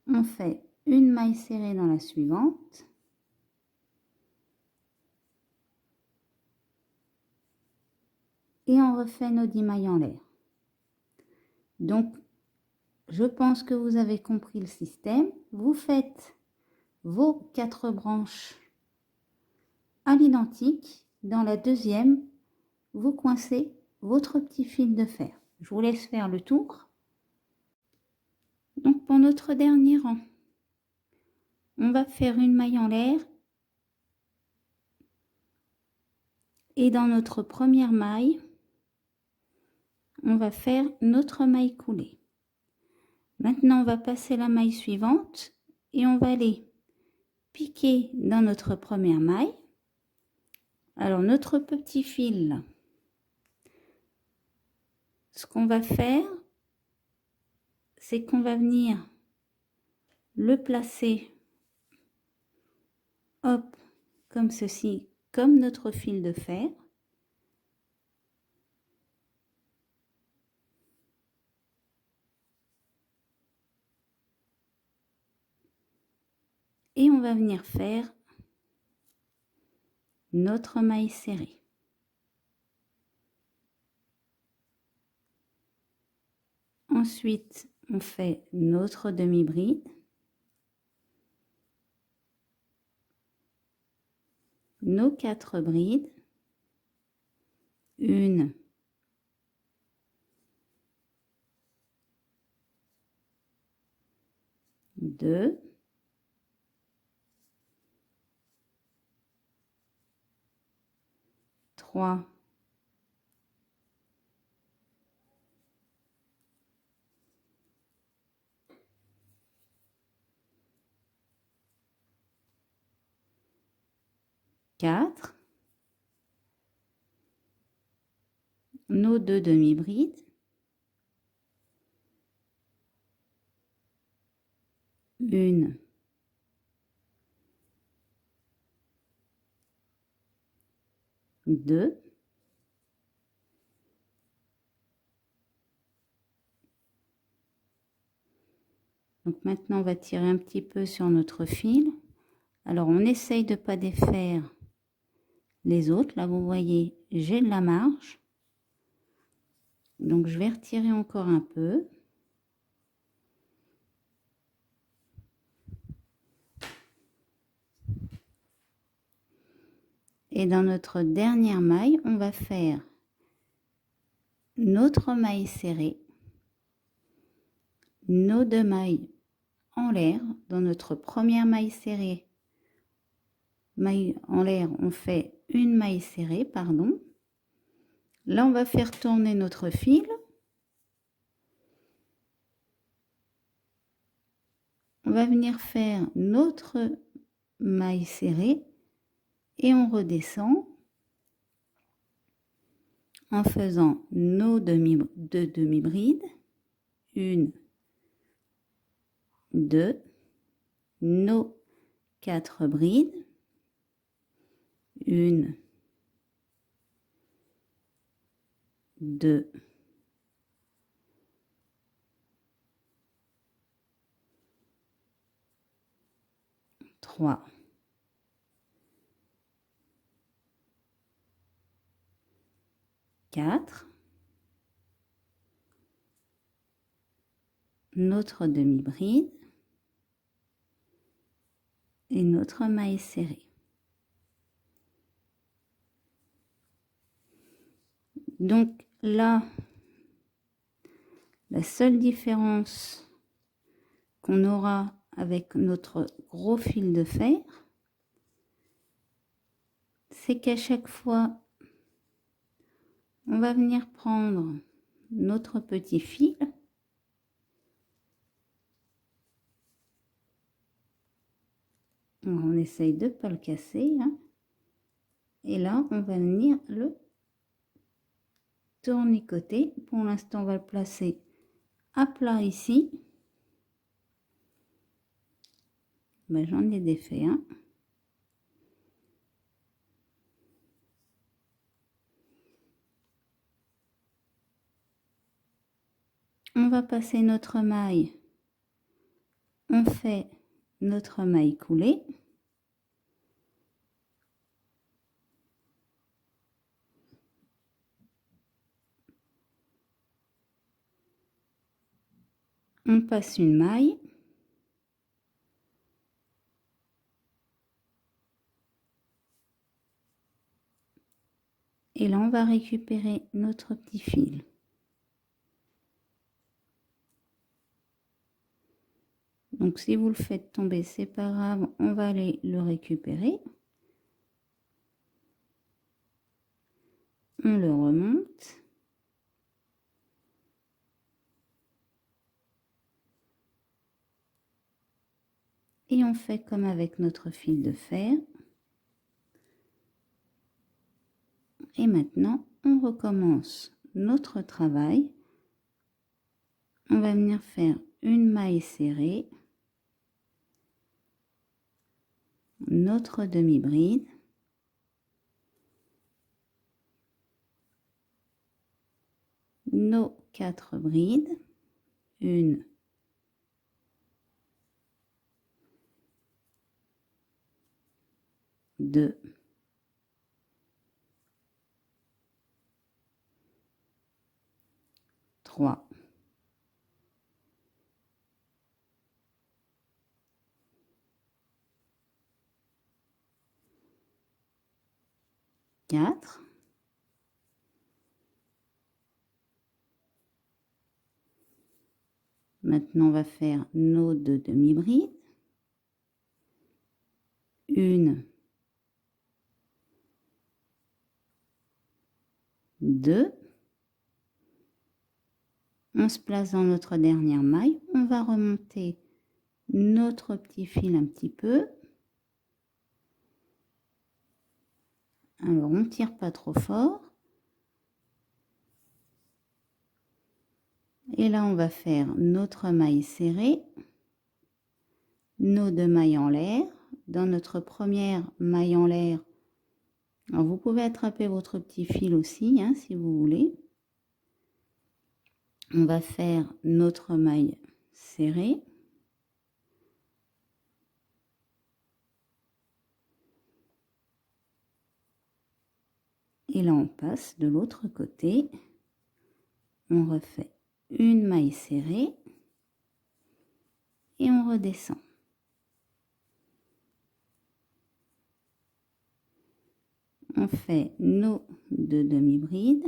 On fait une maille serrée dans la suivante. Et on refait nos 10 mailles en l'air. Donc, je pense que vous avez compris le système. Vous faites vos 4 branches à l'identique. Dans la deuxième, vous coincez votre petit fil de fer. Je vous laisse faire le tour. Donc, pour notre dernier rang, on va faire une maille en l'air. Et dans notre première maille, on va faire notre maille coulée. Maintenant, on va passer la maille suivante et on va aller piquer dans notre première maille. Alors, notre petit fil, ce qu'on va faire, c'est qu'on va venir le placer, hop, comme ceci, comme notre fil de fer. Et on va venir faire notre maille serrée. Ensuite, on fait notre demi-bride. Nos 4 brides. 1, 2, 3, 4, nos 2 demi-brides, 1, 2, donc maintenant on va tirer un petit peu sur notre fil. Alors on essaye de ne pas défaire les autres. Là vous voyez, j'ai de la marge. Donc je vais retirer encore un peu. Et dans notre dernière maille, on va faire notre maille serrée, nos 2 mailles en l'air. Dans notre première maille serrée, maille en l'air, on fait une maille serrée, pardon. Là, on va faire tourner notre fil. On va venir faire notre maille serrée et on redescend en faisant nos deux demi-brides, 1, 2, nos 4 brides, 1, 2, 3, 4, notre demi-bride et notre maille serrée. Donc là, la seule différence qu'on aura avec notre gros fil de fer, c'est qu'à chaque fois, on va venir prendre notre petit fil on essaye de ne pas le casser, hein. Et là, on va venir le tournicoter. Pour l'instant, on va le placer à plat ici. Ben, j'en ai défait un. On va passer notre maille. On fait notre maille coulée. On passe une maille. Et là, on va récupérer notre petit fil. Donc, si vous le faites tomber, c'est pas grave, on va aller le récupérer. On le remonte. Et on fait comme avec notre fil de fer. Et maintenant, on recommence notre travail. On va venir faire une maille serrée, notre demi-bride, nos 4 brides, 1, 2, 3, 4. Maintenant, on va faire nos 2 demi-brides. 1, 2. On se place dans notre dernière maille. On va remonter notre petit fil un petit peu. Alors, on ne tire pas trop fort. Et là, on va faire notre maille serrée, nos 2 mailles en l'air. Dans notre première maille en l'air, alors vous pouvez attraper votre petit fil aussi, hein, si vous voulez. On va faire notre maille serrée. Et là, on passe de l'autre côté. On refait une maille serrée. Et on redescend. On fait nos 2 demi-brides.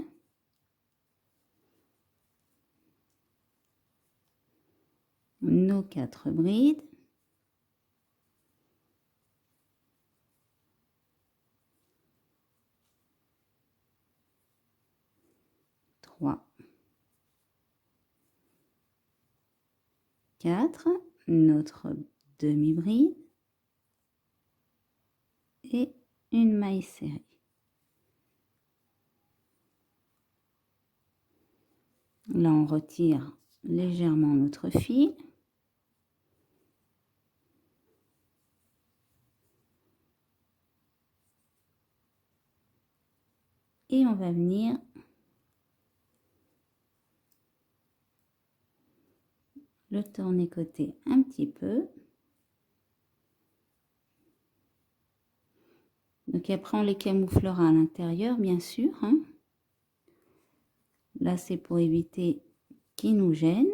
Nos 4 brides. Trois, 4, notre demi-bride et une maille serrée. Là, on retire légèrement notre fil. Et on va venir le tourner côté un petit peu. Donc après, on les camouflera à l'intérieur, bien sûr, hein. Là, c'est pour éviter qu'ils nous gênent.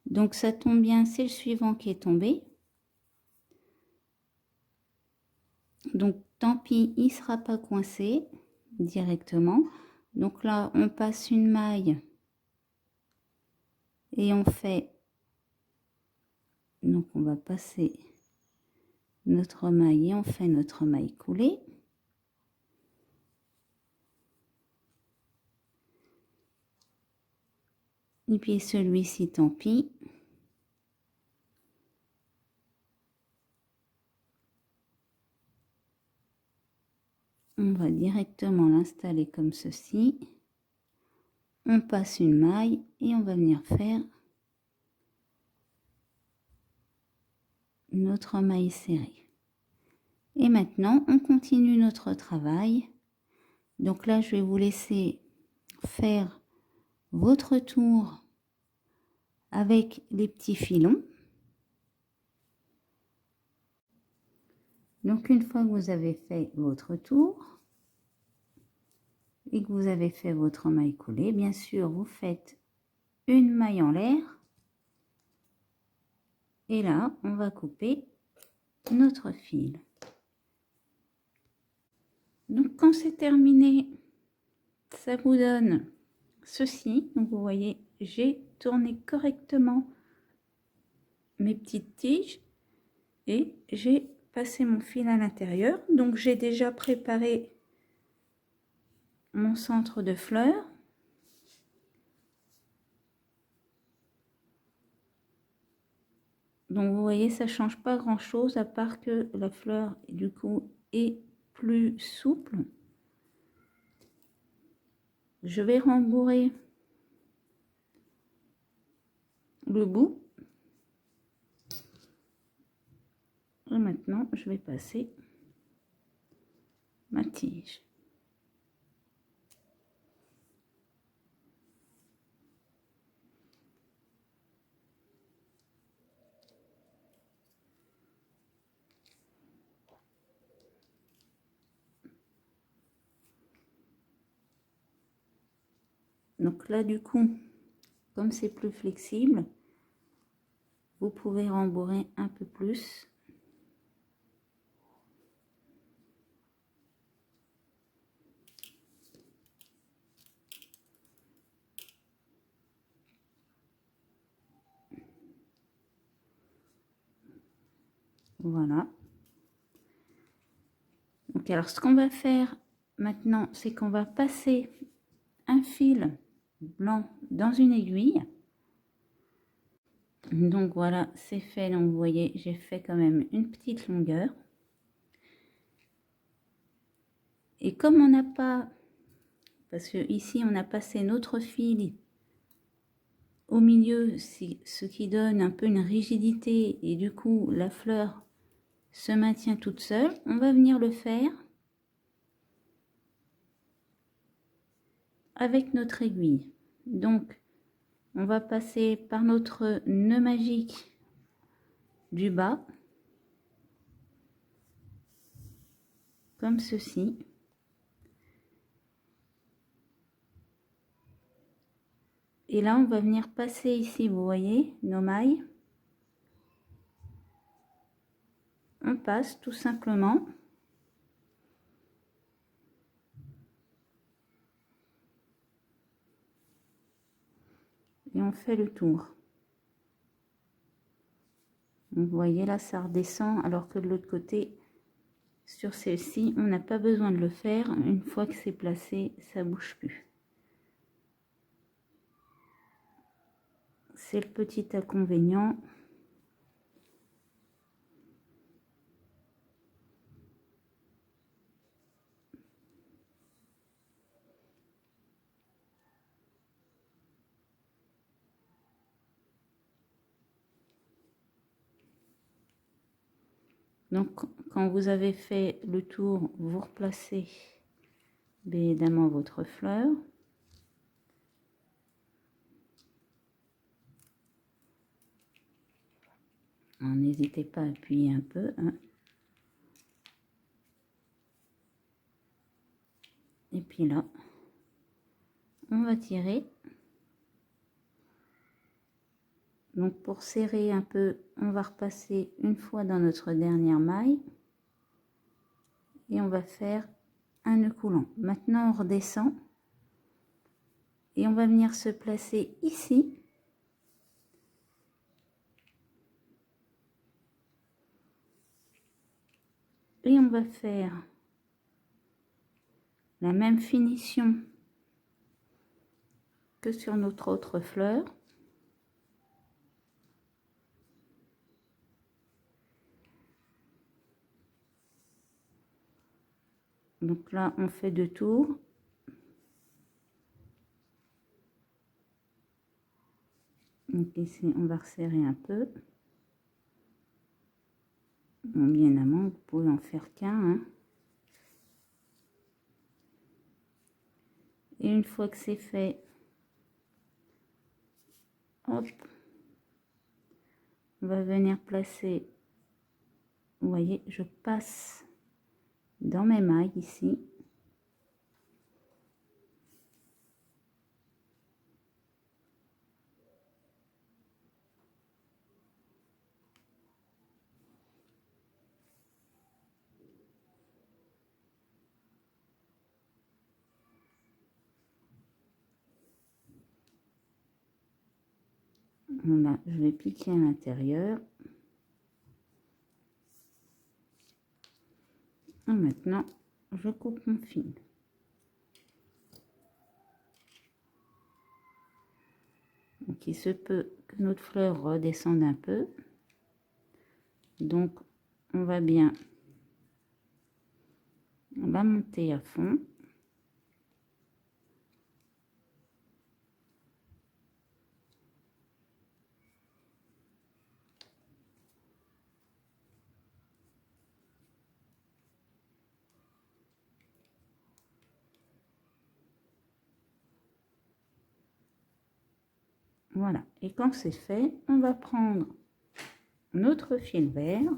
Donc ça tombe bien, c'est le suivant qui est tombé. Donc tant pis, il ne sera pas coincé directement. Donc là, on passe une maille et on fait... Donc on va passer notre maille et on fait notre maille coulée. Et puis celui-ci, tant pis. On va directement l'installer comme ceci. On passe une maille et on va venir faire notre maille serrée. Et maintenant, on continue notre travail. Donc là, je vais vous laisser faire votre tour avec les petits filons. Donc une fois que vous avez fait votre tour et que vous avez fait votre maille coulée, bien sûr, vous faites une maille en l'air. Et là, on va couper notre fil. Donc quand c'est terminé, ça vous donne ceci. Donc vous voyez, j'ai tourné correctement mes petites tiges et j'ai passé mon fil à l'intérieur. Donc j'ai déjà préparé mon centre de fleurs. Donc vous voyez, ça change pas grand chose à part que la fleur du coup est plus souple. Je vais rembourrer le bout. Et maintenant, je vais passer ma tige. Donc là, du coup, comme c'est plus flexible, vous pouvez rembourrer un peu plus. Voilà. Donc alors, ce qu'on va faire maintenant, c'est qu'on va passer un fil blanc dans une aiguille. Donc voilà, c'est fait. Donc vous voyez, j'ai fait quand même une petite longueur. Et comme on n'a pas, parce que ici on a passé notre fil au milieu, ce qui donne un peu une rigidité et du coup la fleur se maintient toute seule, on va venir le faire avec notre aiguille. Donc on va passer par notre nœud magique du bas, comme ceci. Et là, on va venir passer ici, vous voyez, nos mailles. On passe tout simplement. Et on fait le tour. Donc, vous voyez, là, ça redescend, alors que de l'autre côté, sur celle-ci, on n'a pas besoin de le faire. Une fois que c'est placé, ça bouge plus. C'est le petit Donc, quand vous avez fait le tour, vous replacez bien évidemment votre fleur. N'hésitez pas à appuyer un peu, hein. Et puis là, on va tirer. Donc pour serrer un peu, on va repasser une fois dans notre dernière maille. Et on va faire un nœud coulant. Maintenant, on redescend. Et on va venir se placer ici. Et on va faire la même finition que sur notre autre fleur. Donc là, on fait 2 tours. Donc ici, on va resserrer un peu. Bon, bien évidemment, vous pouvez en faire qu'un, hein. Et une fois que c'est fait, hop, on va venir placer, vous voyez, je passe dans mes mailles ici. Là, je vais piquer à l'intérieur. Et maintenant, je coupe mon fil. Donc, il se peut que notre fleur redescende un peu. Donc, on va bien la monter à fond. Voilà, et quand c'est fait, on va prendre notre fil vert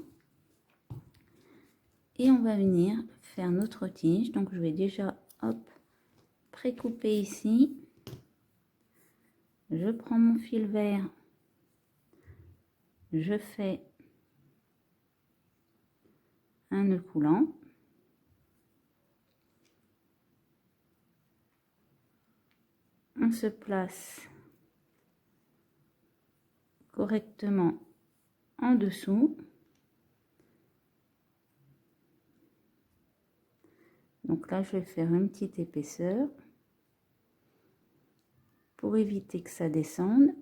et on va venir faire notre tige. Donc je vais déjà, hop, pré-couper ici. Je prends mon fil vert, je fais un nœud coulant. On se place correctement en dessous. Donc là, je vais faire une petite épaisseur pour éviter que ça descende.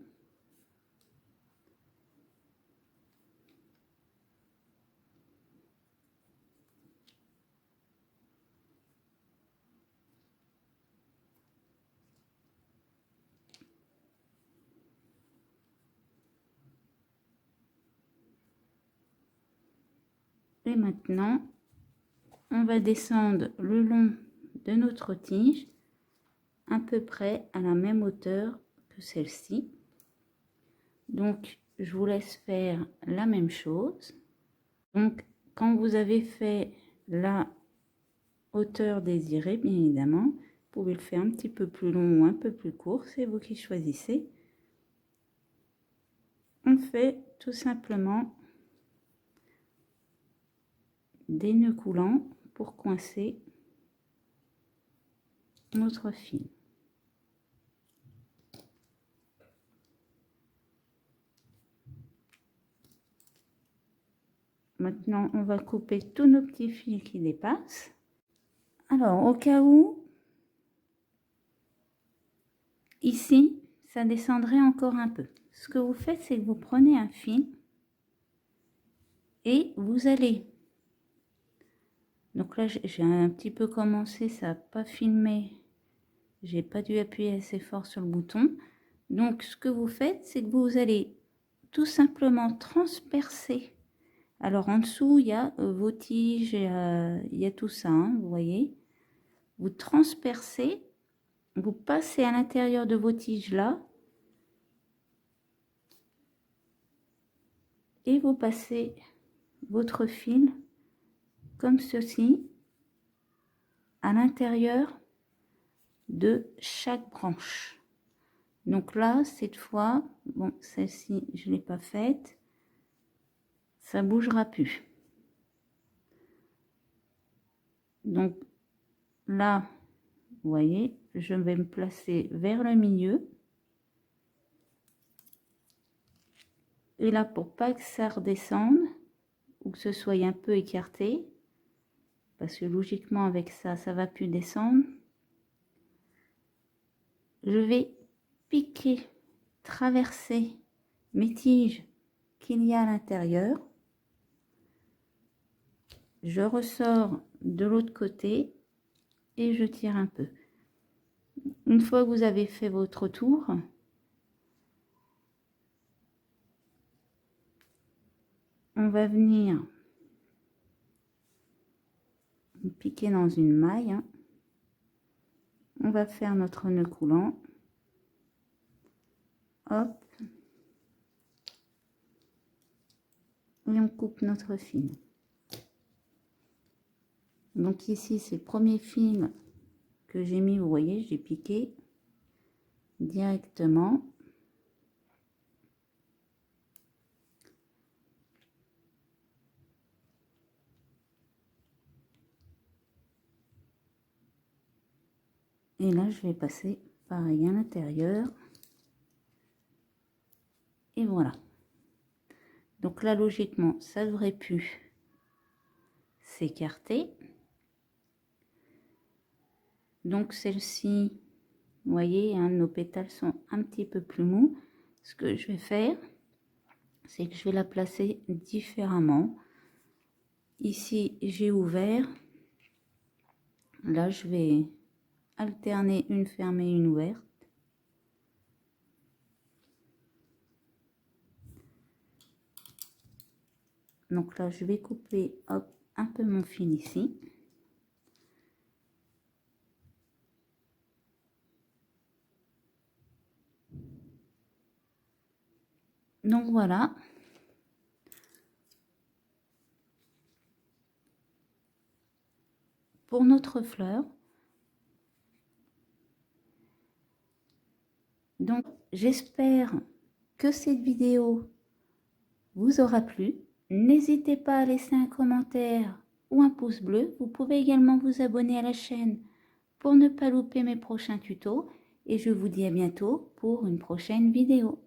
Et maintenant, on va descendre le long de notre tige à peu près à la même hauteur que celle-ci. Donc, je vous laisse faire la même chose. Donc, quand vous avez fait la hauteur désirée, bien évidemment, vous pouvez le faire un petit peu plus long ou un peu plus court, c'est vous qui choisissez. On fait tout simplement des nœuds coulants pour coincer notre fil. Maintenant, on va couper tous nos petits fils qui dépassent. Alors, au cas où, ici, ça descendrait encore un peu. Ce que vous faites, c'est que vous prenez un fil et vous allez... Donc là, j'ai un petit peu commencé, ça n'a pas filmé. J'ai pas dû appuyer assez fort sur le bouton. Donc, ce que vous faites, c'est que vous allez tout simplement transpercer Alors en dessous, il y a vos tiges, il y a tout ça, hein, vous voyez. Vous transpercez, vous passez à l'intérieur de vos tiges là. Et vous passez votre fil comme ceci à l'intérieur de chaque branche. Donc là, cette fois, bon, celle-ci, je ne l'ai pas faite, ça bougera plus. Donc là, vous voyez, je vais me placer vers le milieu. Et là, pour pas que ça redescende ou que ce soit un peu écarté, parce que logiquement avec ça, ça va plus descendre, je vais piquer, traverser mes tiges qu'il y a à l'intérieur. Je ressors de l'autre côté et je tire un peu. Une fois que vous avez fait votre tour, on va venir piquer dans une maille. On va faire notre nœud coulant. Hop. Et on coupe notre fil. Donc ici, c'est le premier fil que j'ai mis, vous voyez, j'ai piqué directement. Et là, je vais passer pareil à l'intérieur. Et voilà. Donc là, logiquement, ça devrait plus s'écarter. Donc celle-ci, vous voyez, hein, nos pétales sont un petit peu plus mous. Ce que je vais faire, c'est que je vais la placer différemment. Ici, j'ai ouvert. Là, je vais alterner une fermée, une ouverte. Donc là, je vais couper, hop, un peu mon fil ici. Donc voilà. Pour notre fleur. Donc, j'espère que cette vidéo vous aura plu. N'hésitez pas à laisser un commentaire ou un pouce bleu. Vous pouvez également vous abonner à la chaîne pour ne pas louper mes prochains tutos. Et je vous dis à bientôt pour une prochaine vidéo.